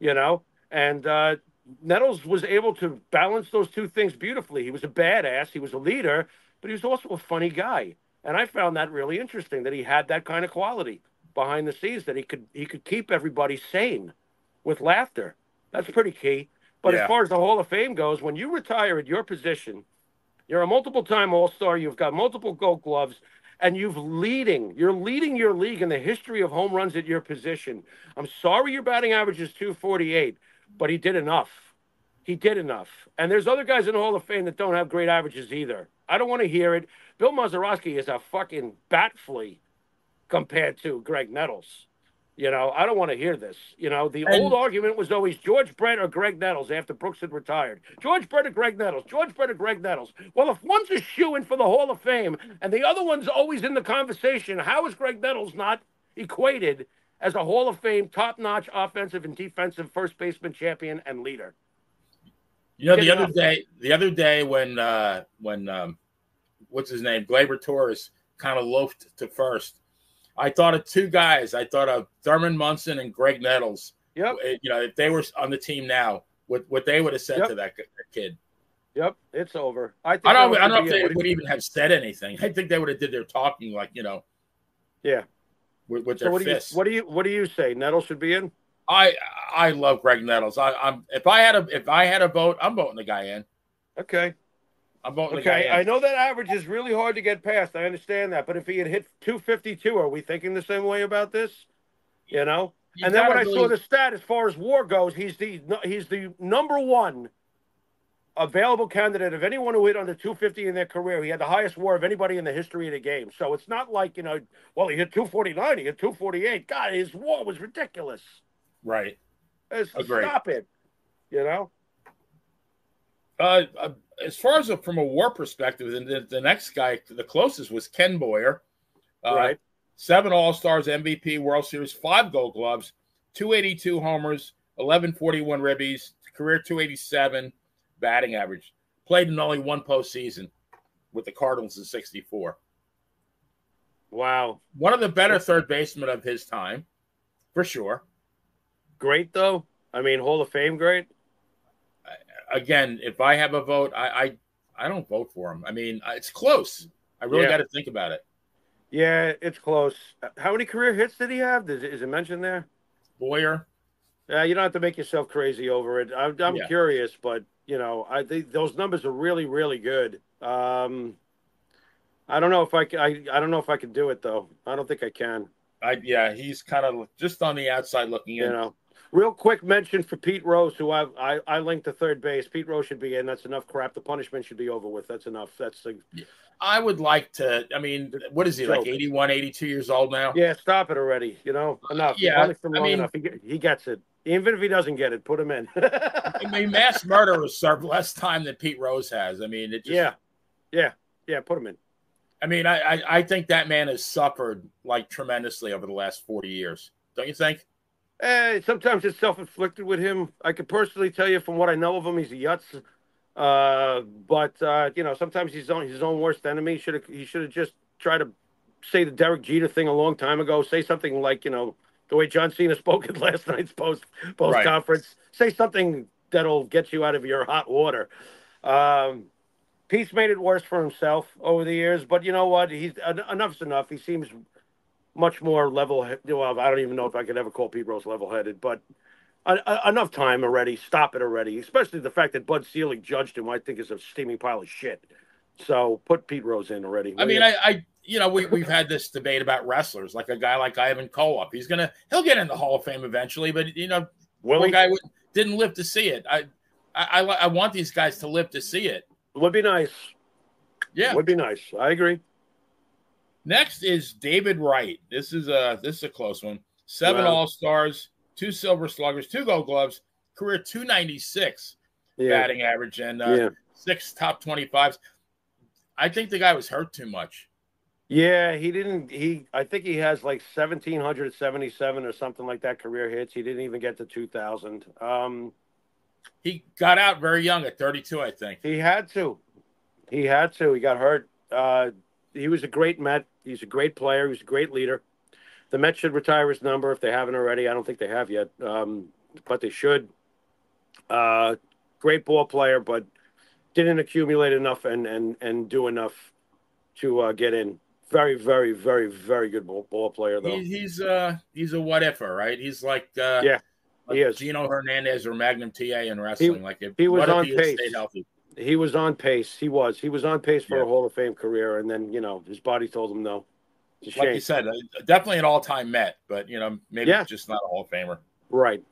And Nettles was able to balance those two things beautifully. He was a badass. He was a leader, but he was also a funny guy. And I found that really interesting, that he had that kind of quality behind the scenes, that he could keep everybody sane with laughter. That's pretty key. But as far as the Hall of Fame goes, when you retire at your position, you're a multiple-time All-Star, you've got multiple Gold Gloves, and you're leading your league in the history of home runs at your position. I'm sorry your batting average is .248, but he did enough. He did enough. And there's other guys in the Hall of Fame that don't have great averages either. I don't want to hear it. Bill Mazeroski is a fucking bat flea compared to Greg Nettles. I don't want to hear this. The old argument was always George Brett or Greg Nettles after Brooks had retired. George Brett or Greg Nettles. George Brett or Greg Nettles. Well, if one's a shoo-in for the Hall of Fame and the other one's always in the conversation, how is Greg Nettles not equated as a Hall of Fame top-notch offensive and defensive first baseman champion and leader? The other day when what's his name, Gleyber Torres kind of loafed to first, I thought of two guys. I thought of Thurman Munson and Greg Nettles. Yep. If they were on the team now, what they would have said to that kid. Yep, it's over. I don't know if they would even have said anything. I think they would have did their talking, Yeah. With their fists. What do you say? Nettles should be in? I love Greg Nettles. If I had a vote, I'm voting the guy in. Okay. I'm voting the guy in. I know that average is really hard to get past. I understand that, but if he had hit 252, are we thinking the same way about this? And then when I saw the stat as far as WAR goes, he's the number one available candidate of anyone who hit under 250 in their career. He had the highest WAR of anybody in the history of the game. So it's not like, well, he hit 249, he hit 248. God, his WAR was ridiculous. Right. Stop it, As far as from a WAR perspective, the next guy, the closest was Ken Boyer. Right. 7 All-Stars, MVP, World Series, 5 Gold Gloves, 282 homers, 1141 ribbies, career 287 batting average. Played in only one postseason with the Cardinals in 64. Wow. One of the better third basemen of his time, for sure. Great, though. I mean, Hall of Fame great. Again, if I have a vote, I don't vote for him. I mean, it's close. I really got to think about it. Yeah, it's close. How many career hits did he have? Is it mentioned there? Boyer. You don't have to make yourself crazy over it. I'm curious, but I think those numbers are really, really good. I don't know if I don't know if I can do it though. I don't think I can. He's kind of just on the outside looking in. Real quick mention for Pete Rose, who I linked to third base. Pete Rose should be in. That's enough crap. The punishment should be over with. That's enough. I would like to. I mean, what is he, like 81, 82 years old now? Yeah, stop it already. Enough. Yeah, enough. He gets it. Even if he doesn't get it, put him in. I mean, mass murderers served less time than Pete Rose has. I mean, it just yeah. Put him in. I mean, I think that man has suffered like tremendously over the last 40 years. Don't you think? Sometimes it's self-inflicted with him. I could personally tell you from what I know of him, he's a yutz. But sometimes he's his own worst enemy. He should have just tried to say the Derek Jeter thing a long time ago. Say something like, the way John Cena spoke at last night's post conference. Say something that'll get you out of your hot water. Pete's made it worse for himself over the years, but you know what? Enough's enough. He seems much more level-headed. Well, I don't even know if I could ever call Pete Rose level-headed, but enough time already. Stop it already. Especially the fact that Bud Selig judged him, I think, is a steaming pile of shit. So put Pete Rose in already. I mean, we've had this debate about wrestlers, like a guy like Ivan Koloff. He'll get in the Hall of Fame eventually, but one guy didn't live to see it. I want these guys to live to see it. Would be nice. Yeah, would be nice. I agree. Next is David Wright. This is a close one. 7 All-Stars, 2 Silver Sluggers, 2 Gold Gloves, career 296 batting average, and 6 top 25s. I think the guy was hurt too much. Yeah, he didn't. I think he has like 1,777 or something like that career hits. He didn't even get to 2,000. He got out very young at 32, I think. He had to. He got hurt. He was a great Met. He's a great player. He's a great leader. The Mets should retire his number if they haven't already. I don't think they have yet, but they should. Great ball player, but didn't accumulate enough and do enough to get in. Very, very, very, very good ball player, though. He's a what-ifer, right? He's like he is. Gino Hernandez or Magnum TA in wrestling. He was on pace. He was on pace. He was on pace for a Hall of Fame career, and then his body told him no. Like you said, definitely an all-time Met, but maybe just not a Hall of Famer. Right.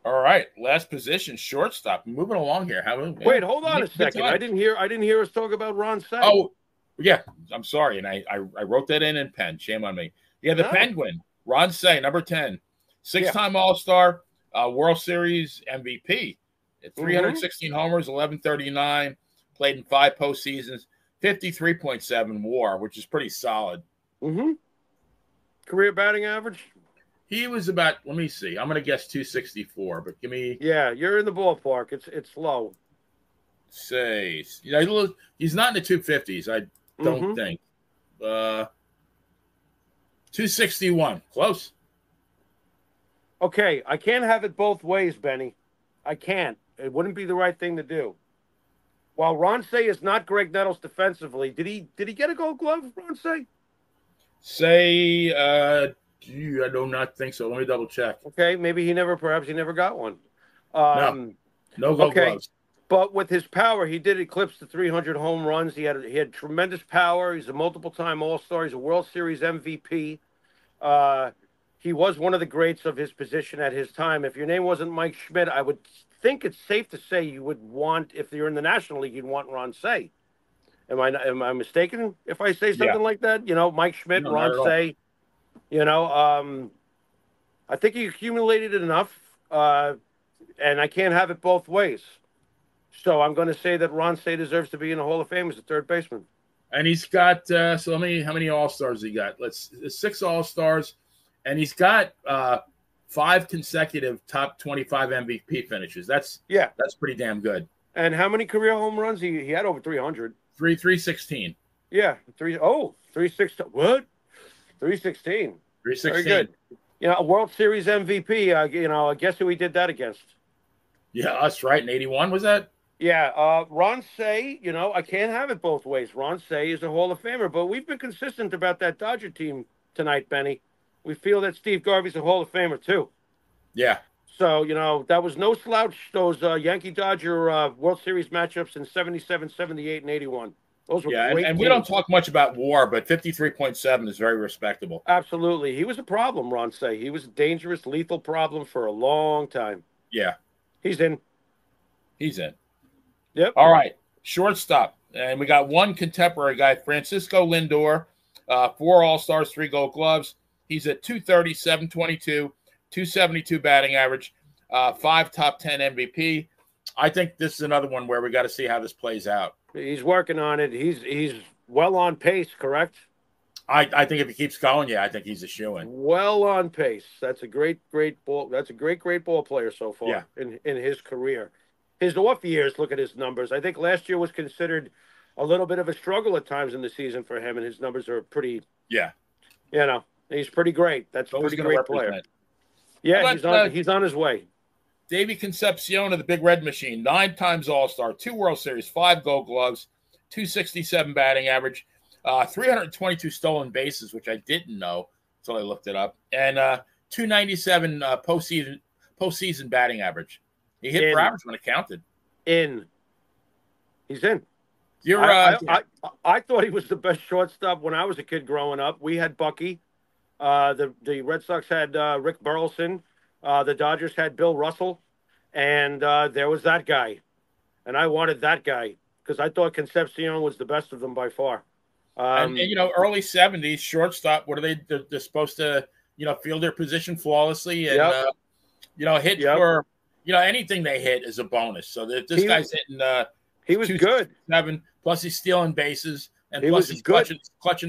All right, last position, shortstop. Moving along here. Wait, hold on a second. I didn't hear us talk about Ron Cey. Oh, yeah. I'm sorry, and I wrote that in pen. Shame on me. Yeah, the Penguin, Ron Cey, number 10, 6-time All-Star, World Series MVP. 316 homers, 1139, played in 5 postseasons, 53.7 WAR, which is pretty solid. Mm-hmm. Career batting average? He was about, let me see, I'm going to guess 264, but give me. Yeah, you're in the ballpark. It's low. Say, he's not in the 250s, I don't think. 261, close. Okay, I can't have it both ways, Benny. I can't. It wouldn't be the right thing to do. While Ron Cey is not Greg Nettles defensively, did he get a Gold Glove, Ron Cey? I do not think so. Let me double check. Okay, perhaps he never got one. No Gold Gloves. But with his power, he did eclipse the 300 home runs. He had tremendous power. He's a multiple-time All-Star. He's a World Series MVP. He was one of the greats of his position at his time. If your name wasn't Mike Schmidt, I would think it's safe to say you would want, if you're in the National League, you'd want Ron Cey. Am I mistaken if I say something like that? You know, Mike Schmidt, Ron Cey. You know, I think he accumulated enough, and I can't have it both ways. So I'm going to say that Ron Cey deserves to be in the Hall of Fame as a third baseman. And he's got how many All-Stars he got? 6 All-Stars, and he's got 5 consecutive top 25 MVP finishes. That's pretty damn good. And how many career home runs? He had over 300. 316. Yeah, 316. What? 316. 316. Very good. You know, a World Series MVP. You know, guess who he did that against? Yeah, us, right? In 81, was that? Yeah, Ron Cey, you know, I can't have it both ways. Ron Cey is a Hall of Famer, but we've been consistent about that Dodger team tonight, Benny. We feel that Steve Garvey's a Hall of Famer, too. Yeah. So, you know, that was no slouch, those Yankee-Dodger World Series matchups in 77, 78, and 81. Those were great and games. we don't talk much about WAR, but 53.7 is very respectable. Absolutely. He was a problem, Ron Cey. He was a dangerous, lethal problem for a long time. Yeah. He's in. Yep. All right. Shortstop. And we got one contemporary guy, Francisco Lindor, 4 All-Stars, 3 Gold Gloves. He's at 230, 722, 272 batting average, 5 top 10 MVP. I think this is another one where we got to see how this plays out. He's working on it. He's well on pace, correct? I think if he keeps going, I think he's a shoo-in. Well on pace. That's a great ball. That's a great ball player so far in his career. His off years, look at his numbers. I think last year was considered a little bit of a struggle at times in the season for him, and his numbers are pretty. Yeah. You know, he's pretty great. That's a pretty great player. Yeah, he's on his way. Davey Concepcion of the Big Red Machine, 9 times All-Star, 2 World Series, 5 Gold Gloves, 267 batting average, 322 stolen bases, which I didn't know until I looked it up, and 297 postseason batting average. He hit for average when it counted. He's in. I thought he was the best shortstop when I was a kid growing up. We had Bucky. The Red Sox had Rick Burleson. The Dodgers had Bill Russell. And there was that guy. And I wanted that guy because I thought Concepcion was the best of them by far. And you know, early 70s, shortstop, what are they? They're supposed to, you know, field their position flawlessly and, you know, hit for, you know, anything they hit is a bonus. So this guy's hitting he was good. 7, plus he's stealing bases, and plus he's clutching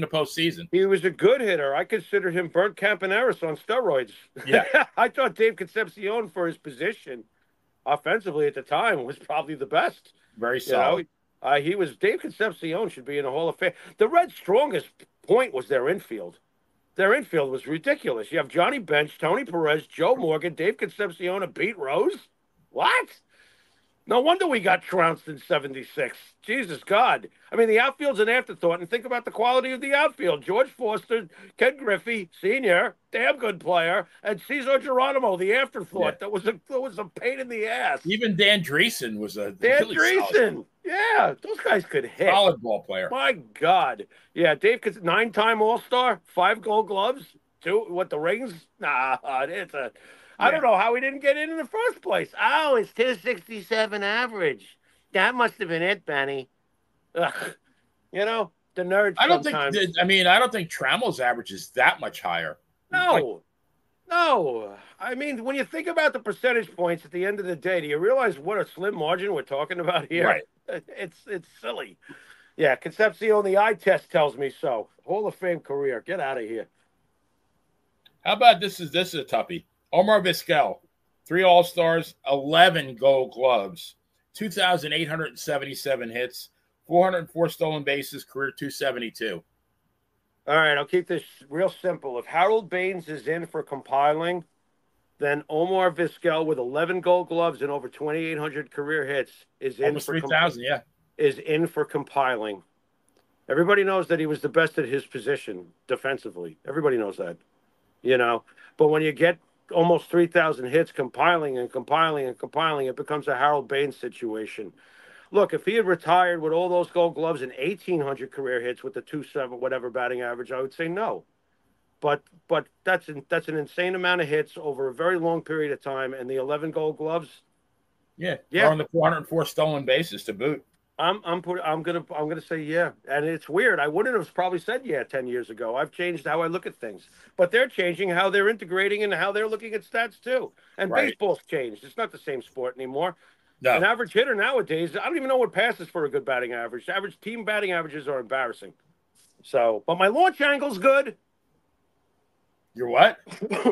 the postseason. He was a good hitter. I considered him Bert Campaneris on steroids. Yeah. I thought Dave Concepcion for his position offensively at the time was probably the best. Very solid. You know, Dave Concepcion should be in the Hall of Fame. The Reds' strongest point was their infield. Their infield was ridiculous. You have Johnny Bench, Tony Perez, Joe Morgan, Dave Concepcion, and Pete Rose. What? No wonder we got trounced in 76. Jesus God. I mean, the outfield's an afterthought, and think about the quality of the outfield. George Foster, Ken Griffey, Sr., damn good player, and Cesar Geronimo, the afterthought. Yeah. That was a pain in the ass. Even Dan Dreesen was a Dan Dreesen. Yeah, those guys could hit. Solid ball player. My God. Yeah, Dave, 9-time All-Star, 5 Gold Gloves, 2, the rings? Nah, it's a... I don't know how he didn't get in the first place. Oh, it's 267 average. That must have been it, Benny. Ugh. You know, the nerds I don't sometimes. I don't think Trammell's average is that much higher. No. I mean, when you think about the percentage points at the end of the day, do you realize what a slim margin we're talking about here? Right. It's silly. Yeah, Concepcion, the eye test tells me so. Hall of Fame career. Get out of here. How about this is a toughie. Omar Vizquel, 3 All-Stars, 11 Gold Gloves, 2,877 hits, 404 stolen bases, career 272. All right, I'll keep this real simple. If Harold Baines is in for compiling, then Omar Vizquel with 11 Gold Gloves and over 2,800 career hits is in almost 3,000, is in for compiling. Everybody knows that he was the best at his position defensively. Everybody knows that, you know. But when you get almost 3,000 hits compiling, it becomes a Harold Baines situation. Look, if he had retired with all those Gold Gloves and 1,800 career hits with the 2.7 whatever batting average, I would say no. But that's an insane amount of hits over a very long period of time, and the 11 Gold Gloves, Yeah. On the 404 stolen bases to boot. I'm gonna say yeah, and it's weird. I wouldn't have probably said 10 years ago. I've changed how I look at things, but they're changing how they're integrating and how they're looking at stats too. And baseball's changed. It's not the same sport anymore. No. An average hitter nowadays, I don't even know what passes for a good batting average. Average team batting averages are embarrassing. So, but my launch angle's good. Your what?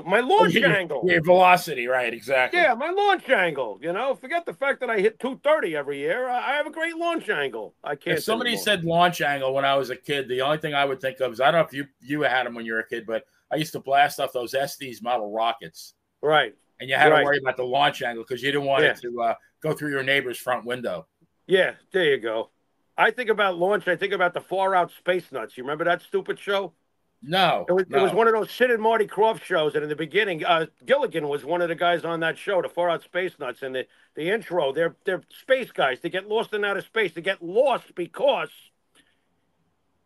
My launch angle. Your velocity, right, exactly. Yeah, my launch angle. Forget the fact that I hit 230 every year. I have a great launch angle. I can't. If somebody said launch angle when I was a kid, the only thing I would think of is, I don't know if you had them when you were a kid, but I used to blast off those Estes model rockets. Right. And you had to worry about the launch angle because you didn't want it to go through your neighbor's front window. Yeah, there you go. I think about launch. I think about the Far Out Space Nuts. You remember that stupid show? No. It was one of those Sid and Marty Krofft shows. And in the beginning, Gilligan was one of the guys on that show, the Far Out Space Nuts. And the intro, they're space guys. They get lost in outer space. They get lost because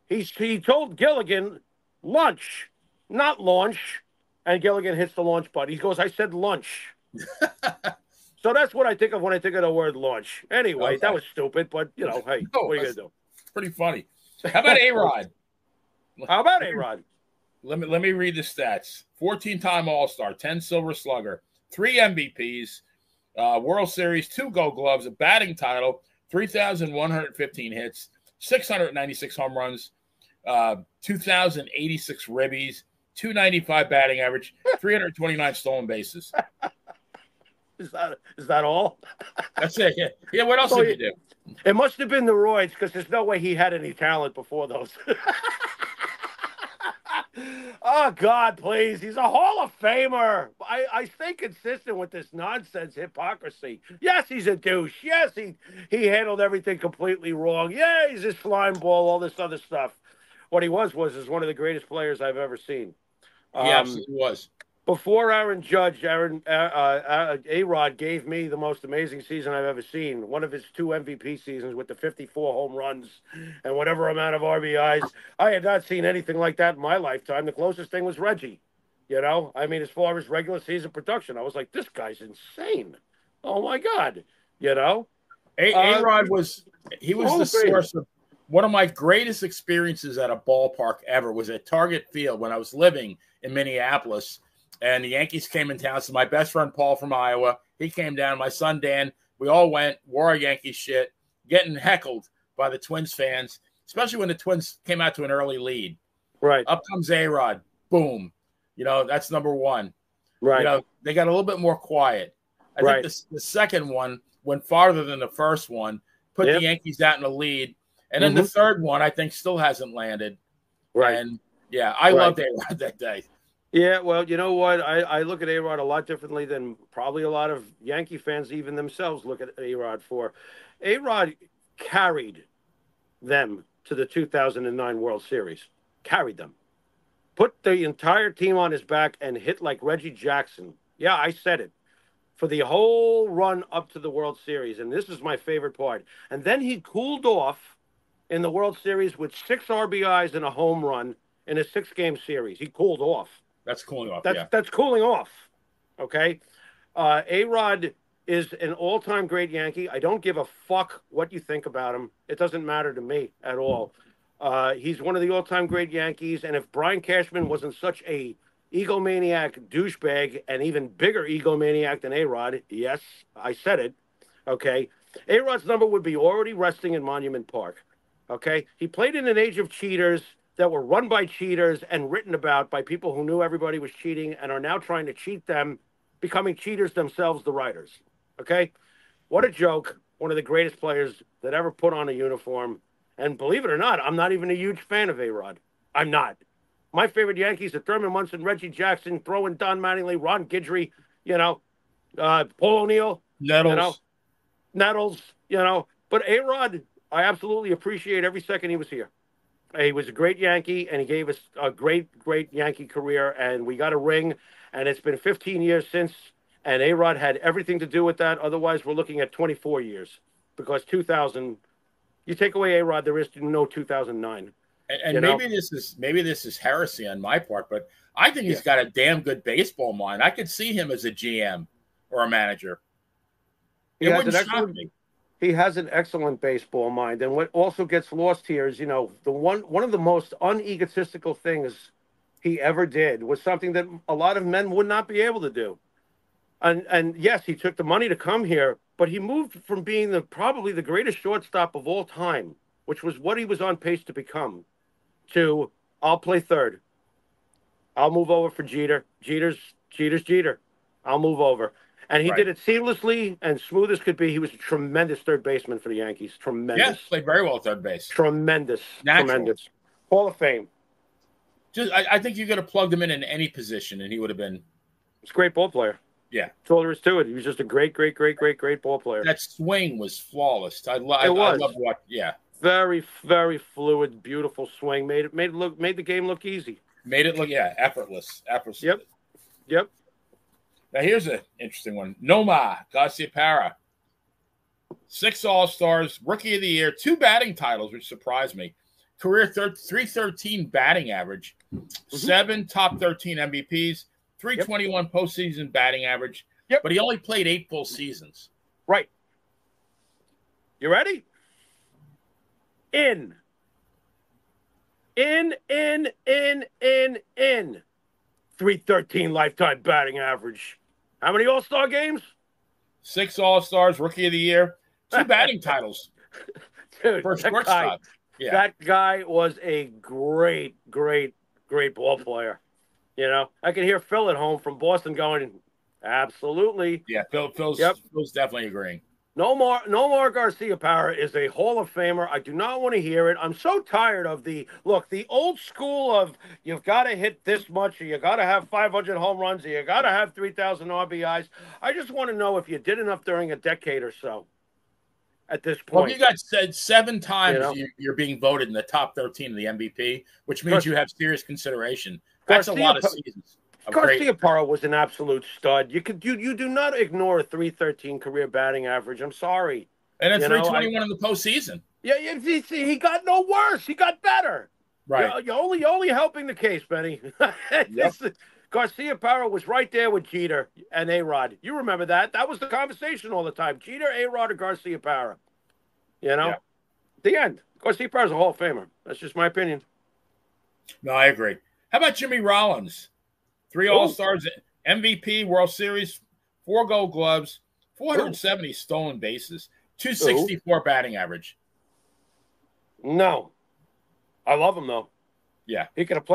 he told Gilligan lunch, not launch. And Gilligan hits the launch button. He goes, I said lunch. So that's what I think of when I think of the word launch. Anyway, That was stupid, but, hey, what are you going to do? It's pretty funny. How about A-Rod? How about A-Rod? Let me read the stats. 14-time All-Star, 10 Silver Slugger, 3 MVPs, World Series, 2 Gold Gloves, a batting title, 3,115 hits, 696 home runs, 2,086 ribbies, 295 batting average, 329 stolen bases. Is that all? That's it. Yeah. What else did you do? It must have been the roids, because there's no way he had any talent before those. Oh, God, please. He's a Hall of Famer. I stay consistent with this nonsense hypocrisy. Yes, he's a douche. Yes, he handled everything completely wrong. Yeah, he's a slime ball, all this other stuff. What he was one of the greatest players I've ever seen. He absolutely was. Before Aaron Judge, A-Rod gave me the most amazing season I've ever seen. One of his 2 MVP seasons with the 54 home runs and whatever amount of RBIs. I had not seen anything like that in my lifetime. The closest thing was Reggie. As far as regular season production, I was like, this guy's insane. Oh, my God. A-Rod was the source of one of my greatest experiences at a ballpark ever was at Target Field when I was living in Minneapolis. And the Yankees came in town. So my best friend, Paul from Iowa, he came down. My son, Dan, we all went, wore our Yankees shit, getting heckled by the Twins fans, especially when the Twins came out to an early lead. Right. Up comes A-Rod. Boom. That's number one. Right. They got a little bit more quiet. I think the second one went farther than the first one, put the Yankees out in the lead. And then the third one, I think, still hasn't landed. Right. And, I loved A-Rod that day. Yeah, well, you know what? I look at A-Rod a lot differently than probably a lot of Yankee fans even themselves look at A-Rod for. A-Rod carried them to the 2009 World Series. Carried them. Put the entire team on his back and hit like Reggie Jackson. Yeah, I said it. For the whole run up to the World Series. And this is my favorite part. And then he cooled off in the World Series with 6 RBIs and a home run in a 6-game series. He cooled off. That's cooling off. That's cooling off. Okay. A-Rod is an all-time great Yankee. I don't give a fuck what you think about him. It doesn't matter to me at all. He's one of the all-time great Yankees. And if Brian Cashman wasn't such a egomaniac douchebag and even bigger egomaniac than A-Rod, yes, I said it. Okay. A-Rod's number would be already resting in Monument Park. Okay. He played in an age of cheaters that were run by cheaters and written about by people who knew everybody was cheating and are now trying to cheat them, becoming cheaters themselves, the writers. Okay? What a joke. One of the greatest players that ever put on a uniform. And believe it or not, I'm not even a huge fan of A-Rod. I'm not. My favorite Yankees are Thurman Munson, Reggie Jackson, throwing Don Mattingly, Ron Guidry, Paul O'Neill. Nettles. Nettles, But A-Rod, I absolutely appreciate every second he was here. He was a great Yankee, and he gave us a great, great Yankee career, and we got a ring, and it's been 15 years since, and A-Rod had everything to do with that. Otherwise, we're looking at 24 years, because 2000, you take away A-Rod, there is no 2009. And maybe this is heresy on my part, but I think he's got a damn good baseball mind. I could see him as a GM or a manager. He has an excellent baseball mind, and what also gets lost here is, the one of the most unegotistical things he ever did was something that a lot of men would not be able to do. And yes, he took the money to come here, but he moved from being probably the greatest shortstop of all time, which was what he was on pace to become, to I'll play third. I'll move over for Jeter. Jeter's Jeter. I'll move over. And he did it seamlessly and smooth as could be. He was a tremendous third baseman for the Yankees. Tremendous. Yes, played very well at third base. Tremendous. Tremendous. Hall of Fame. I think you could have plugged him in any position, and he would have been. He's a great ball player. Yeah. That's all there is to it. He was just a great ball player. That swing was flawless. I love what. Yeah. Very, very fluid, beautiful swing. Made the game look easy. Made it look effortless. Yep. Now here's an interesting one. Nomar Garciaparra, 6 All-Stars, Rookie of the Year, 2 batting titles, which surprised me. Career 313 batting average, 7 top 13 MVPs, 321 postseason batting average. Yep. But he only played 8 full seasons. Right. You ready? In. 313 lifetime batting average. How many All-Star games? 6 All-Stars, Rookie of the Year, 2 batting titles. Dude, for shortstop. That guy was a great ball player. I can hear Phil at home from Boston going, absolutely. Yeah, Phil's definitely agreeing. Nomar Garciaparra is a Hall of Famer. I do not want to hear it. I'm so tired of the old school of you've got to hit this much, or you got to have 500 home runs, or you got to have 3,000 RBIs. I just want to know if you did enough during a decade or so at this point. Well, you got said 7 times you're being voted in the top 13 of the MVP, which means you have serious consideration. That's a lot of seasons. Garciaparra was an absolute stud. You do not ignore a 313 career batting average. I'm sorry. And a 321 in the postseason. Yeah, he got no worse. He got better. Right. You're only helping the case, Benny. Garciaparra was right there with Jeter and A-Rod. You remember that? That was the conversation all the time. Jeter, A-Rod, or Garciaparra. The end. Garciaparra's a Hall of Famer. That's just my opinion. No, I agree. How about Jimmy Rollins? 3 All-Stars, MVP, World Series, 4 Gold Gloves, 470 stolen bases, 264 batting average. No. I love him, though. Yeah. He could have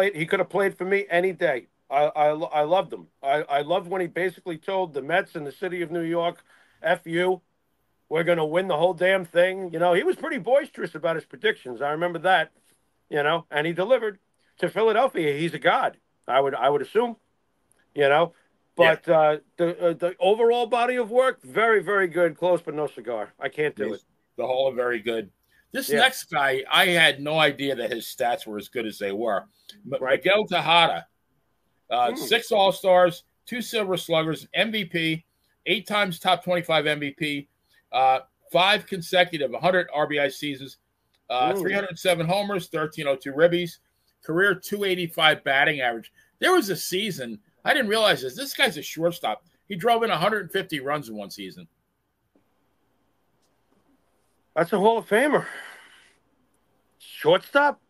played for me any day. I loved him. I loved when he basically told the Mets and the city of New York, F you, we're going to win the whole damn thing. He was pretty boisterous about his predictions. I remember that, and he delivered. To Philadelphia, he's a god. I would assume. But the overall body of work, very, very good. Close, but no cigar. I can't do it. The whole very good. This next guy, I had no idea that his stats were as good as they were. Miguel Tejada, 6 All-Stars, 2 Silver Sluggers, MVP, 8 times top 25 MVP, 5 consecutive 100 RBI seasons, 307 homers, 1302 ribbies, career 285 batting average. There was a season, I didn't realize this. This guy's a shortstop. He drove in 150 runs in one season. That's a Hall of Famer. Shortstop?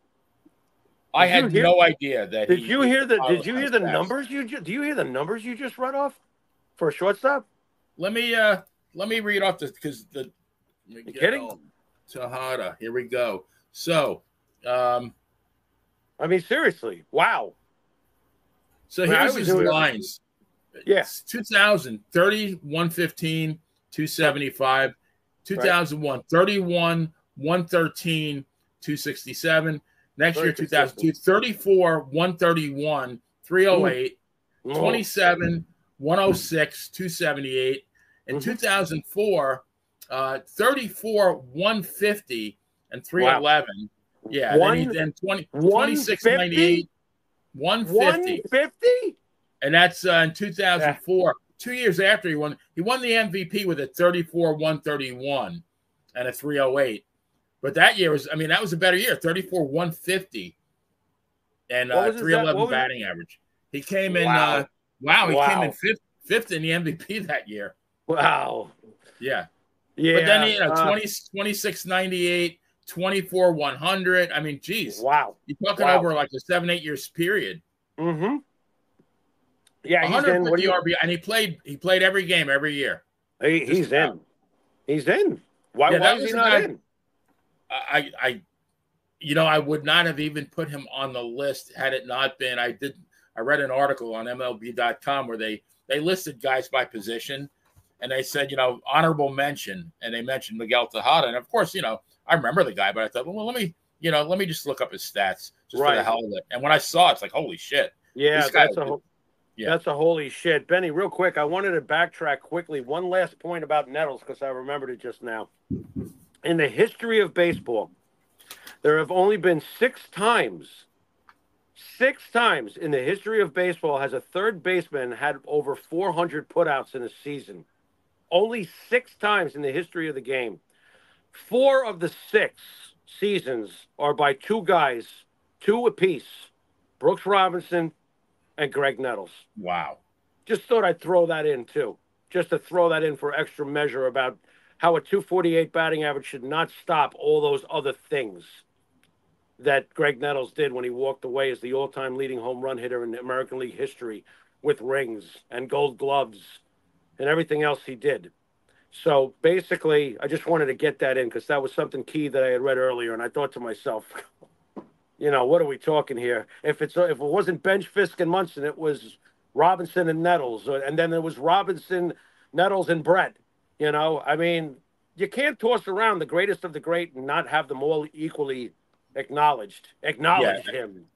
I had no idea that. Did you hear the numbers do you hear the numbers you just read off for a shortstop? Let me read off this because you kidding? Tejada. Here we go. So, I mean, seriously, wow. So here's his lines. Yes. 2000, 30, 115, 275. 2001, 31, 113, 267. Next year, 2002, 34, 131, 308, 27, 106, 278. In 2004, 34, 150, and 311. Wow. Yeah, then 26, 98, 150. 150? And that's in 2004. Yeah. 2 years after he won the MVP with a 34, 131 and a 308. But that year that was a better year, 34, 150 and 311 batting average. He came in came in fifth in the MVP that year. Wow. Yeah. Yeah. But then, 26-98, 24-100. I mean, geez. Wow. You're talking over like a 7-8 years period. Mm-hmm. Yeah, he's 150 RBI, and he played every game every year. He's in. He's in. Why is he not in? I would not have even put him on the list had it not been. I read an article on MLB.com where they listed guys by position, and they said, honorable mention, and they mentioned Miguel Tejada. And of course, I remember the guy, but I thought, well, let me just look up his stats just for the hell of it. And when I saw it, it's like, holy shit. Yeah, that's a holy shit. Benny, real quick, I wanted to backtrack quickly. One last point about Nettles, because I remembered it just now. In the history of baseball, there have only been 6 times in the history of baseball has a third baseman had over 400 putouts in a season. Only 6 times in the history of the game. 4 of the 6 seasons are by 2 guys, 2 apiece, Brooks Robinson and Greg Nettles. Wow. Just thought I'd throw that in, too. Just to throw that in for extra measure about how a 248 batting average should not stop all those other things that Greg Nettles did when he walked away as the all-time leading home run hitter in American League history with rings and gold gloves and everything else he did. So basically, I just wanted to get that in because that was something key that I had read earlier, and I thought to myself, what are we talking here? If it wasn't Bench, Fisk, and Munson, it was Robinson and Nettles, and then there was Robinson, Nettles, and Brett. I mean, you can't toss around the greatest of the great and not have them all equally acknowledged. Acknowledge him.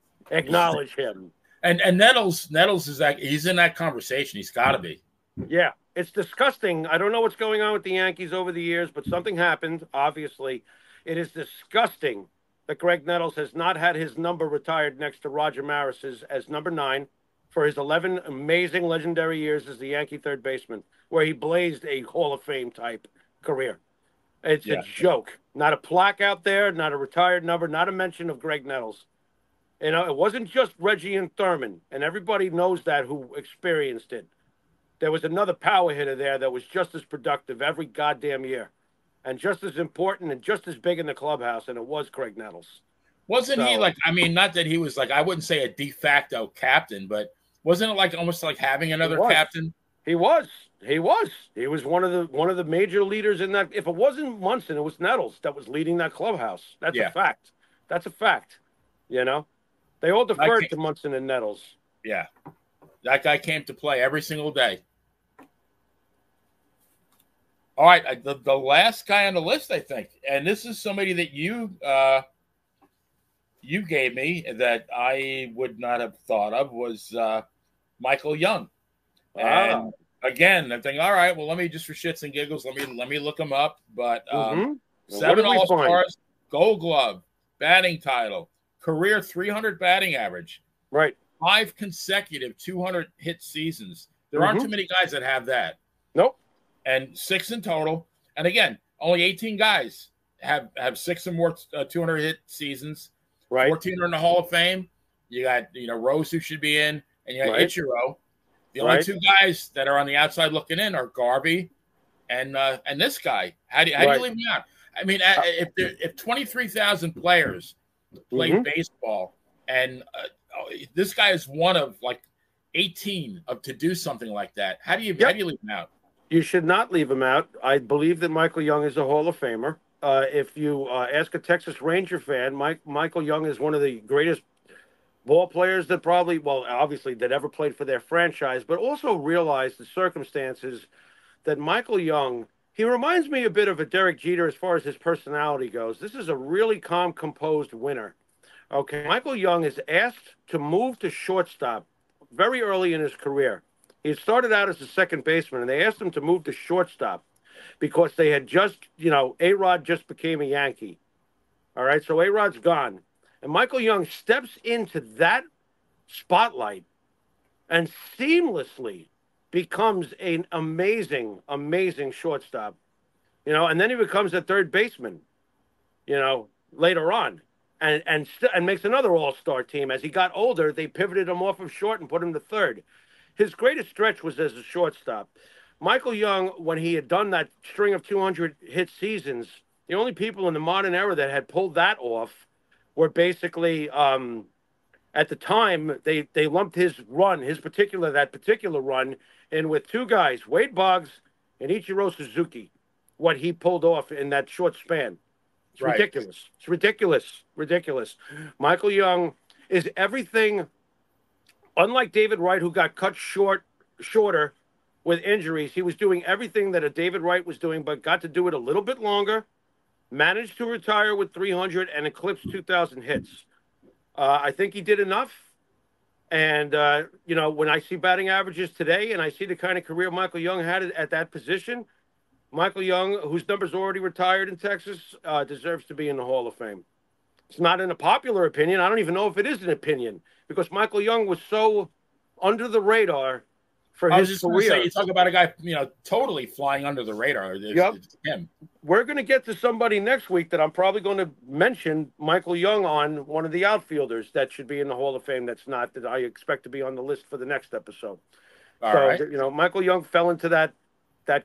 And Nettles is he's in that conversation. He's got to be. Yeah, it's disgusting. I don't know what's going on with the Yankees over the years, but something happened. Obviously, it is disgusting that Greg Nettles has not had his number retired next to Roger Maris's as number 9 for his 11 amazing legendary years as the Yankee third baseman, where he blazed a Hall of Fame type career. It's a joke. Not a plaque out there, not a retired number, not a mention of Greg Nettles. It wasn't just Reggie and Thurman, and everybody knows that who experienced it. There was another power hitter there that was just as productive every goddamn year and just as important and just as big in the clubhouse, and it was Greg Nettles. Wasn't he not that he was I wouldn't say a de facto captain, but wasn't it almost like having another captain? He was. He was one of the major leaders in that. If it wasn't Munson, it was Nettles that was leading that clubhouse. That's a fact. That's a fact. They all deferred to Munson and Nettles. Yeah. That guy came to play every single day. All right, the last guy on the list, I think, and this is somebody that you gave me that I would not have thought of, was Michael Young. And again, I'm thinking, all right, well, let me just for shits and giggles, let me look him up. But 7 All-Stars, Gold Glove, batting title, career 300 batting average, right? 5 consecutive 200 hit seasons. There aren't too many guys that have that. Nope. And 6 in total. And again, only 18 guys have 6 or more 200 hit seasons. Right. 14 are in the Hall of Fame. You got Rose, who should be in, and you got Ichiro. The only 2 guys that are on the outside looking in are Garvey and this guy. How do you leave him out? I mean, if 23,000 players play baseball, and this guy is one of 18 to do something like that, how do you leave him out? You should not leave him out. I believe that Michael Young is a Hall of Famer. If you ask a Texas Ranger fan, Michael Young is one of the greatest ball players that obviously that ever played for their franchise, but also realize the circumstances that Michael Young, he reminds me a bit of a Derek Jeter as far as his personality goes. This is a really calm, composed winner. Okay, Michael Young is asked to move to shortstop very early in his career. He started out as a second baseman, and they asked him to move to shortstop because they had just, A-Rod just became a Yankee. All right, so A-Rod's gone. And Michael Young steps into that spotlight and seamlessly becomes an amazing, amazing shortstop. And then he becomes a third baseman, later on. And makes another all-star team. As he got older, they pivoted him off of short and put him to third. His greatest stretch was as a shortstop. Michael Young, when he had done that string of 200 hit seasons, the only people in the modern era that had pulled that off were basically at the time they lumped that particular run in with two guys, Wade Boggs and Ichiro Suzuki. What he pulled off in that short span, it's ridiculous. It's ridiculous. Michael Young is everything. Unlike David Wright, who got cut shorter with injuries, he was doing everything that a David Wright was doing, but got to do it a little bit longer. Managed to retire with 300 and eclipse 2,000 hits. I think he did enough. And, when I see batting averages today and I see the kind of career Michael Young had at that position, Michael Young, whose number's already retired in Texas, deserves to be in the Hall of Fame. It's not in a popular opinion. I don't even know if it is an opinion because Michael Young was so under the radar for his career. Say, you talk about a guy, totally flying under the radar. It's him. We're going to get to somebody next week that I'm probably going to mention Michael Young on, one of the outfielders that should be in the Hall of Fame. That's not, that I expect to be on the list for the next episode. All right. Michael Young fell into that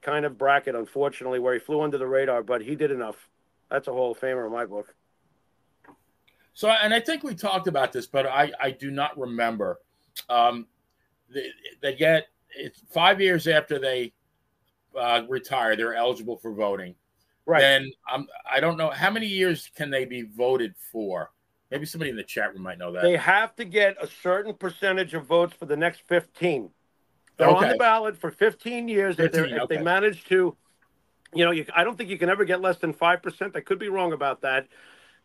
kind of bracket, unfortunately, where he flew under the radar, but he did enough. That's a Hall of Famer in my book. So, and I think we talked about this, but I do not remember. They get it's 5 years after they retire, they're eligible for voting. Right. Then I don't know how many years can they be voted for. Maybe somebody in the chat room might know that. They have to get a certain percentage of votes for the next 15. They're on the ballot for 15 years. 15, if they manage to, I don't think you can ever get less than 5%. I could be wrong about that.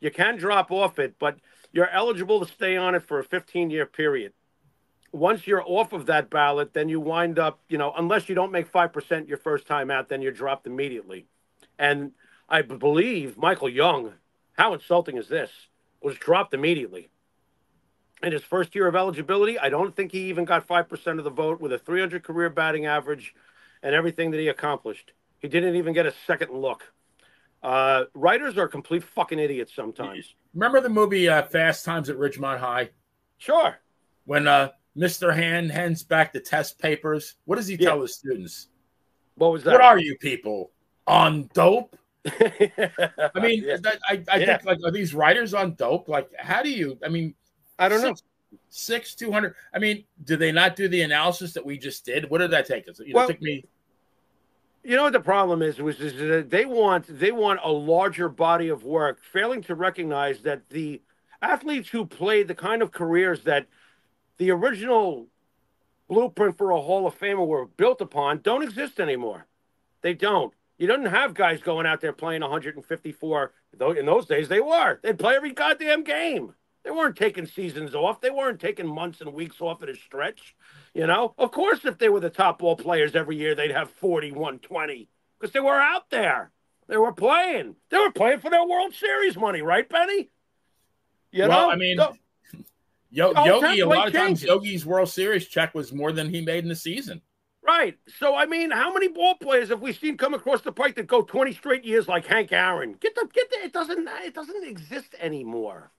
You can drop off it, but you're eligible to stay on it for a 15-year period. Once you're off of that ballot, then you wind up, unless you don't make 5% your first time out, then you're dropped immediately. And I believe Michael Young, how insulting is this, was dropped immediately. In his first year of eligibility, I don't think he even got 5% of the vote with a 300 career batting average and everything that he accomplished. He didn't even get a second look. Writers are complete fucking idiots sometimes. Remember the movie Fast Times at Ridgemont High? Sure. When Mr. Hand hands back the test papers, what does he tell the students? What was that? What are you people? On dope? I mean, I think, like, are these writers on dope? Like, how do you, I don't know. 200. I mean, do they not do the analysis that we just did? What did that take us? It took me. You know what the problem is that they want a larger body of work, failing to recognize that the athletes who played the kind of careers that the original blueprint for a Hall of Famer were built upon don't exist anymore. They don't. You don't have guys going out there playing 154. In those days, they were. They'd play every goddamn game. They weren't taking seasons off. They weren't taking months and weeks off at a stretch. Of course, if they were the top ball players every year, they'd have 41, 20 because they were out there. They were playing. They were playing for their World Series money, right, Benny? Yogi, a lot of times, Yogi's World Series check was more than he made in the season. Right. So, how many ball players have we seen come across the pike that go 20 straight years like Hank Aaron? It doesn't exist anymore.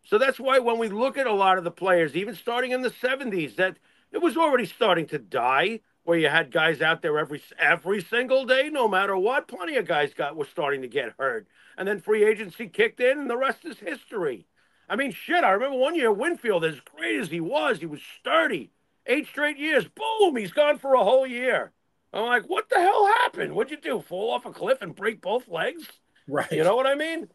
So that's why when we look at a lot of the players, even starting in the 70s, that it was already starting to die, where you had guys out there every single day, no matter what. Plenty of guys were starting to get hurt. And then free agency kicked in, and the rest is history. I remember one year Winfield, as great as he was sturdy. 8 straight years, boom, he's gone for a whole year. I'm like, what the hell happened? What'd you do, fall off a cliff and break both legs? Right. You know what I mean?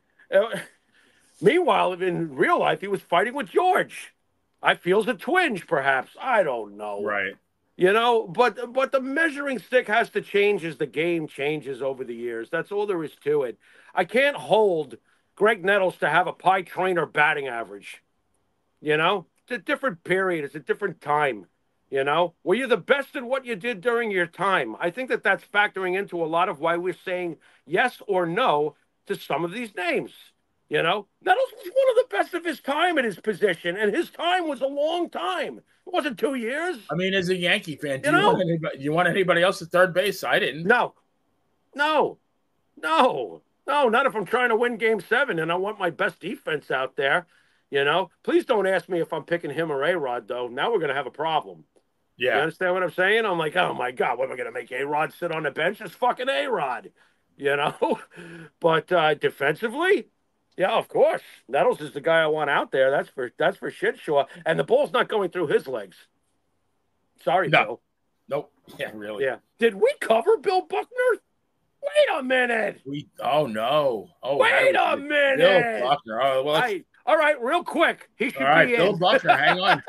Meanwhile, in real life, he was fighting with George. I feels a twinge, perhaps. I don't know. Right. But the measuring stick has to change as the game changes over the years. That's all there is to it. I can't hold Greg Nettles to have a Pie Traynor batting average. It's a different period. It's a different time. Were you the best at what you did during your time? I think that's factoring into a lot of why we're saying yes or no to some of these names. Nettles was one of the best of his time in his position, and his time was a long time. It wasn't 2 years. As a Yankee fan, do you want anybody else at third base? I didn't. No, not if I'm trying to win Game 7 and I want my best defense out there. Please don't ask me if I'm picking him or A-Rod, though. Now we're going to have a problem. Yeah. You understand what I'm saying? I'm like, oh my God, what am I going to make A-Rod sit on the bench? It's fucking A-Rod, you know? But defensively, yeah, of course. Nettles is the guy I want out there. That's for shit sure. And the ball's not going through his legs. Sorry, No. Bill. Nope. Yeah, really. Yeah. Did we cover Bill Buckner? Wait a minute. Oh no. Oh, wait a minute. Bill Buckner. Oh, well, all right, real quick. He should be in. Bill Buckner. Hang on.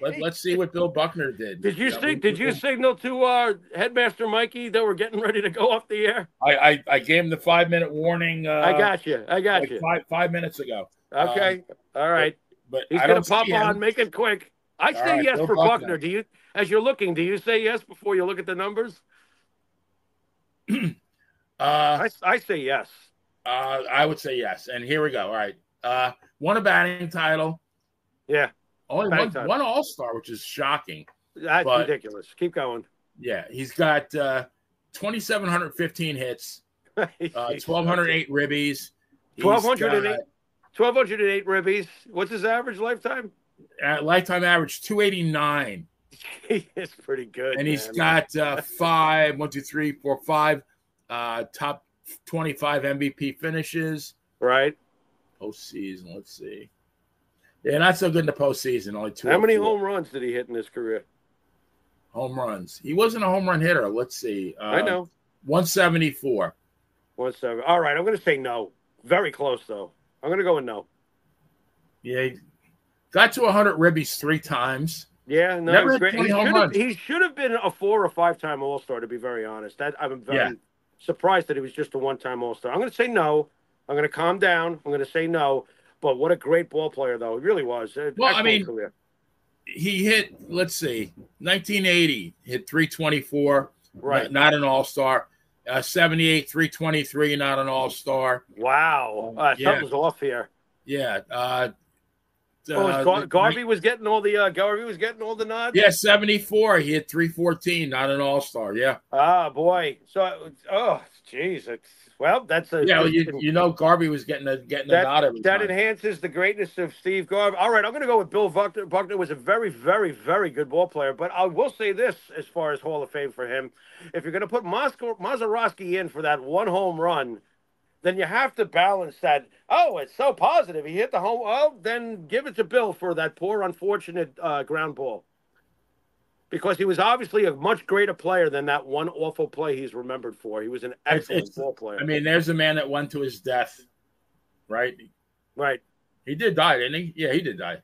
Let's see what Bill Buckner did. Did you signal to Headmaster Mikey that we're getting ready to go off the air? I gave him the 5-minute warning. I got you. 5 minutes ago. Okay. All right. But he's going to pop on. Make it quick. I say yes for Buckner. Do you, as you're looking, do you say yes before you look at the numbers? I say yes. I would say yes. And here we go. All right. Won a batting title. Yeah. Only one All-Star, which is shocking. That's ridiculous. Keep going. Yeah. He's got 2,715 hits, 1,208 ribbies. 1,208 ribbies. What's his average lifetime? Lifetime average 289. It's pretty good. And he's got 5, 1, 2, 3, 4, 5 top 25 MVP finishes. Right. Postseason. Let's see. Yeah, not so good in the postseason. Only 2. How many home runs did he hit in his career? Home runs. He wasn't a home run hitter. Let's see. I know. 174. 170. All right. I'm going to say no. Very close, though. I'm going to go with no. Yeah. He got to 100 ribbies 3 times. Yeah. No. Never great. He should have been a 4 or 5-time All-Star, to be very honest. I'm very surprised that he was just a one-time All-Star. I'm going to say no. I'm going to calm down. I'm going to say no. But what a great ball player, though. He really was. Well, I mean, he hit, let's see, 1980, hit 324. Right. Not an All-Star. 78, 323, not an All-Star. Wow. Something's off here. Yeah. Garvey was getting all the nods. Yeah, 74. He hit 314, not an All-Star. Yeah. Ah, boy. So, geez. Well, that's a Garvey was getting a nod every time. That enhances the greatness of Steve Garvey. All right, I'm going to go with Bill Buckner. Buckner was a very, very, very good ball player. But I will say this as far as Hall of Fame for him: if you're going to put Mazeroski in for that one home run, then you have to balance that. Oh, it's so positive. He hit the home. Oh, then give it to Bill for that poor, unfortunate ground ball. Because he was obviously a much greater player than that one awful play he's remembered for. He was an excellent ball player. I mean, there's a man that went to his death, right? Right. He did die, didn't he? Yeah, he did die.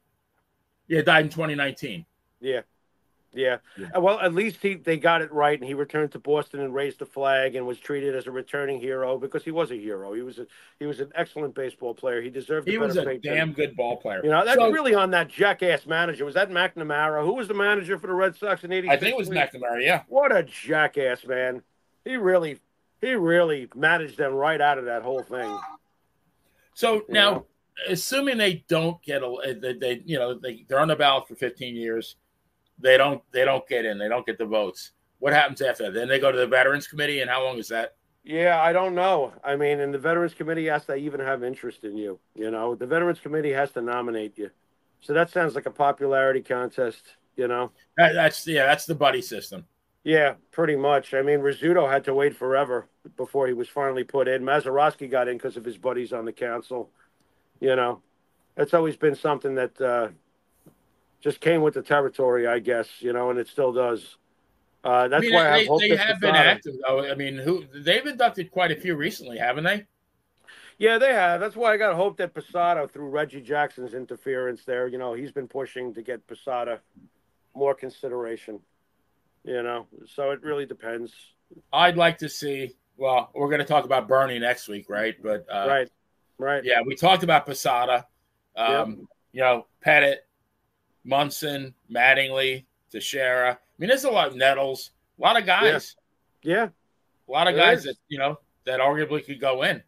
Yeah, died in 2019. Yeah. Well, at least they got it right, and he returned to Boston and raised the flag and was treated as a returning hero because he was a hero. He was an excellent baseball player. He deserved. He was a damn good ball player. That's really on that jackass manager. Was that McNamara? Who was the manager for the Red Sox in '86? I think it was McNamara. Yeah. What a jackass, man! He really managed them right out of that whole thing. So now, assuming they don't get they're on the ballot for 15 years. They don't get in. They don't get the votes. What happens after that? Then they go to the Veterans Committee, and how long is that? Yeah, I don't know. I mean, and the Veterans Committee has to even have interest in you. The Veterans Committee has to nominate you. So that sounds like a popularity contest. That's the buddy system. Yeah, pretty much. I mean, Rizzuto had to wait forever before he was finally put in. Mazeroski got in because of his buddies on the council. It's always been something that. Just came with the territory, I guess, and it still does. That's why I hope they have been active, though. I mean, they've inducted quite a few recently, haven't they? Yeah, they have. That's why I got hope that Posada, through Reggie Jackson's interference there, he's been pushing to get Posada more consideration. So it really depends. I'd like to see. Well, we're going to talk about Bernie next week, right? But right. Yeah, we talked about Posada. Pettit. Munson, Mattingly, Teixeira. I mean, there's a lot of Nettles, a lot of guys. Yeah. A lot of guys that arguably could go in.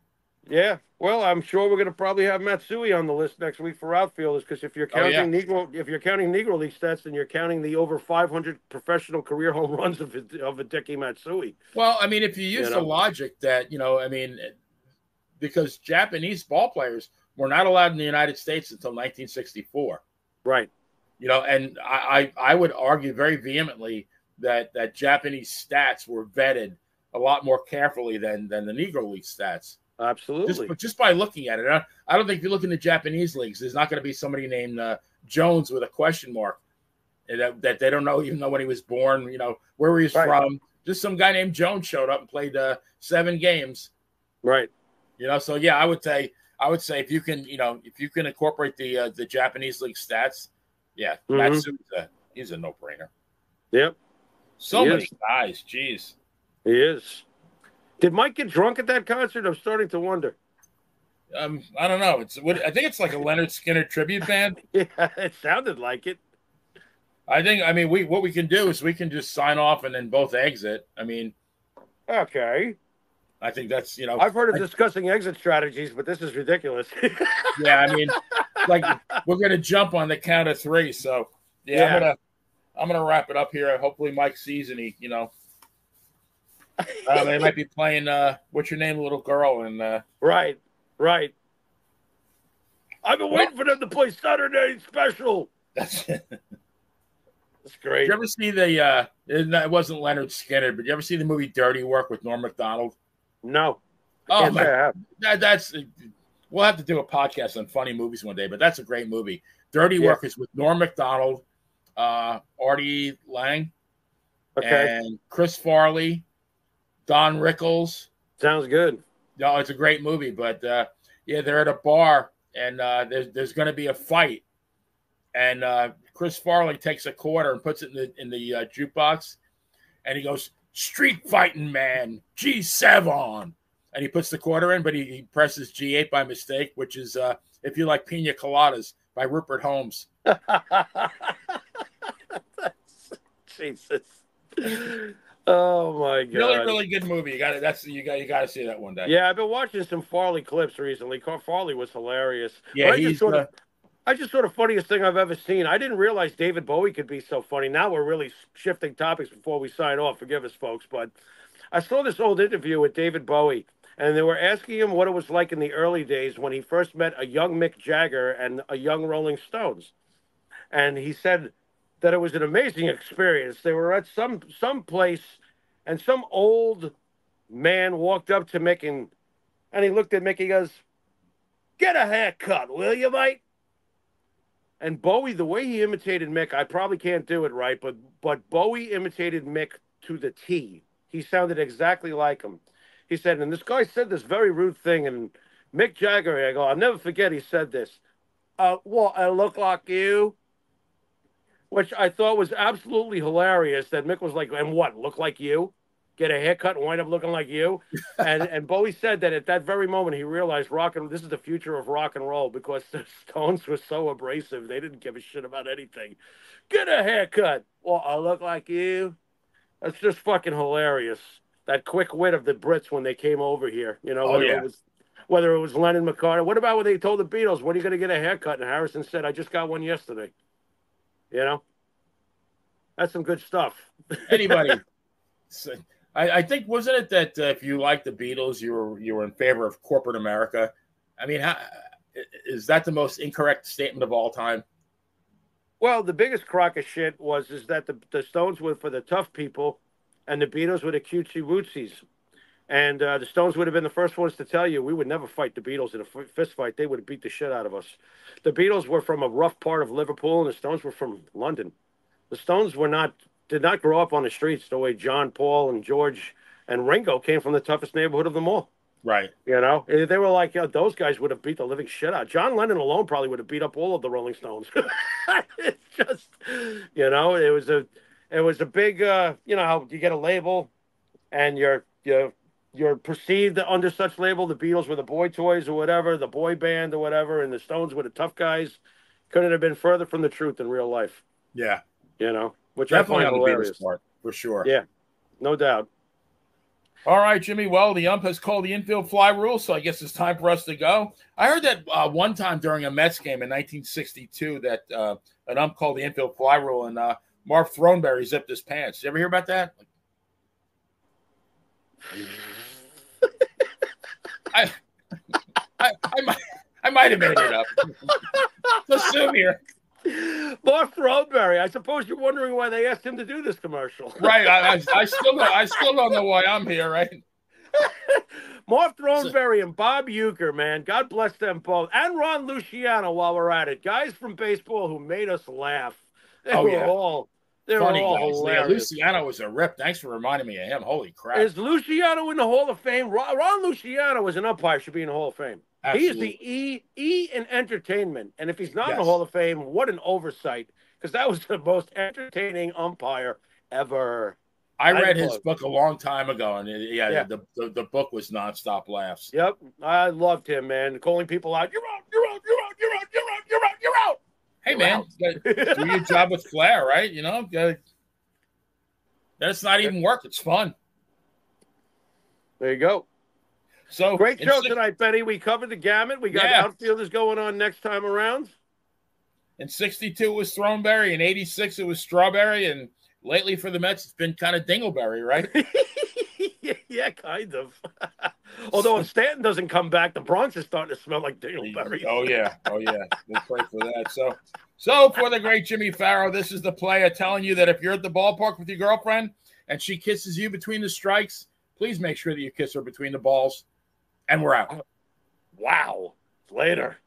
Yeah. Well, I'm sure we're going to probably have Matsui on the list next week for outfielders because if you're counting Negro League stats, then you're counting the over 500 professional career home runs of Hideki Matsui. Well, I mean, if you use the logic that because Japanese ball players were not allowed in the United States until 1964. Right. And I would argue very vehemently that Japanese stats were vetted a lot more carefully than the Negro League stats. Absolutely. Just by looking at it. I don't think if you look in the Japanese leagues, there's not going to be somebody named Jones with a question mark that they don't even know when he was born, where he was from. Just some guy named Jones showed up and played 7 games. Right. So yeah, I would say if you can incorporate the Japanese league stats, yeah, Matsuda, he's a no-brainer. Yep. So many guys, jeez. He is. Did Mike get drunk at that concert? I'm starting to wonder. I don't know. I think it's like a Leonard Skinner tribute band. Yeah, it sounded like it. What we can do is we can just sign off and then both exit. Okay. I think that's, I've heard of discussing exit strategies, but this is ridiculous. Yeah, like we're going to jump on the count of 3. So, yeah. I'm going to wrap it up here. Hopefully Mike sees and he, they might be playing What's Your Name, Little Girl? And Right. I've been waiting for them to play Saturday Special. That's great. Did you ever see it wasn't Leonard Skinner, but did you ever see the movie Dirty Work with Norm Macdonald? No. Oh, man. That's we'll have to do a podcast on funny movies one day, but that's a great movie. Dirty Work is with Norm Macdonald, Artie Lang, and Chris Farley, Don Rickles. Sounds good. No, it's a great movie, but they're at a bar and there's going to be a fight, and Chris Farley takes a quarter and puts it in the jukebox, and he goes, "Street fighting man, G7," and he puts the quarter in, but he presses G8 by mistake, which is If You Like Pina Coladas by Rupert Holmes. Jesus. Oh my God! Really, really good movie. You got to see that one day. Yeah, I've been watching some Farley clips recently. Farley was hilarious. Yeah, I just saw the funniest thing I've ever seen. I didn't realize David Bowie could be so funny. Now we're really shifting topics before we sign off. Forgive us, folks, but I saw this old interview with David Bowie, and they were asking him what it was like in the early days when he first met a young Mick Jagger and a young Rolling Stones, and he said that it was an amazing experience. They were at some place, and some old man walked up to Mick, and he looked at Mick. He goes, "Get a haircut, will you, mate?" And Bowie, the way he imitated Mick, I probably can't do it right, but Bowie imitated Mick to the T. He sounded exactly like him. He said, and this guy said this very rude thing, and Mick Jagger, I go, I'll never forget he said this. What, I look like you? Which I thought was absolutely hilarious, that Mick was like, and what, look like you? Get a haircut and wind up looking like you? And Bowie said that at that very moment he realized this is the future of rock and roll, because the Stones were so abrasive. They didn't give a shit about anything. Get a haircut. Well, I look like you. That's just fucking hilarious. That quick wit of the Brits when they came over here. Whether it was Lennon McCartney. What about when they told the Beatles, when are you going to get a haircut? And Harrison said, I just got one yesterday. That's some good stuff. Anybody. I think, wasn't it that if you like the Beatles, you were in favor of corporate America? Is that the most incorrect statement of all time? Well, the biggest crock of shit is that the Stones were for the tough people, and the Beatles were the cutesy wootsies. And the Stones would have been the first ones to tell you we would never fight the Beatles in a fist fight. They would have beat the shit out of us. The Beatles were from a rough part of Liverpool, and the Stones were from London. The Stones did not grow up on the streets the way John, Paul, and George and Ringo came from the toughest neighborhood of them all. Right. They were like, those guys would have beat the living shit out. John Lennon alone probably would have beat up all of the Rolling Stones. It's just, it was a big, how you get a label and you're perceived under such label. The Beatles were the boy toys or whatever, the boy band or whatever, and the Stones were the tough guys. Couldn't have been further from the truth in real life. Yeah. Which definitely I find hilarious. Part, for sure. Yeah, no doubt. All right, Jimmy. Well, the ump has called the infield fly rule, so I guess it's time for us to go. I heard that one time during a Mets game in 1962 that an ump called the infield fly rule, and Mark Throneberry zipped his pants. You ever hear about that? I might have made it up. Let's assume here. Mark Throneberry. I suppose you're wondering why they asked him to do this commercial. Right. I still don't know why I'm here, right? Mark Throneberry and Bob Uecker, man. God bless them both. And Ron Luciano while we're at it. Guys from baseball who made us laugh. They were all funny guys. Hilarious. Yeah, Luciano was a rip. Thanks for reminding me of him. Holy crap. Is Luciano in the Hall of Fame? Ron Luciano as an umpire should be in the Hall of Fame. Absolutely. He is the E in entertainment. And if he's not in the Hall of Fame, what an oversight. Because that was the most entertaining umpire ever. I read his book a long time ago, and the book was nonstop laughs. Yep. I loved him, man. Calling people out. You're out, you're out, you're out, you're out, you're out, you're out, you're out. Hey, man, do your job with flair, right? You know, that's not even work. It's fun. There you go. So great show tonight, Benny. We covered the gamut. We got outfielders going on next time around. In 62, it was Throneberry. In 86, it was Strawberry. And lately for the Mets, it's been kind of Dingleberry, right? yeah, kind of. Although if Stanton doesn't come back, the Bronx is starting to smell like Dingleberry. Oh, yeah. We'll pray for that. So for the great Jimmy Farrow, this is the player telling you that if you're at the ballpark with your girlfriend and she kisses you between the strikes, please make sure that you kiss her between the balls. And we're out. Wow. Later.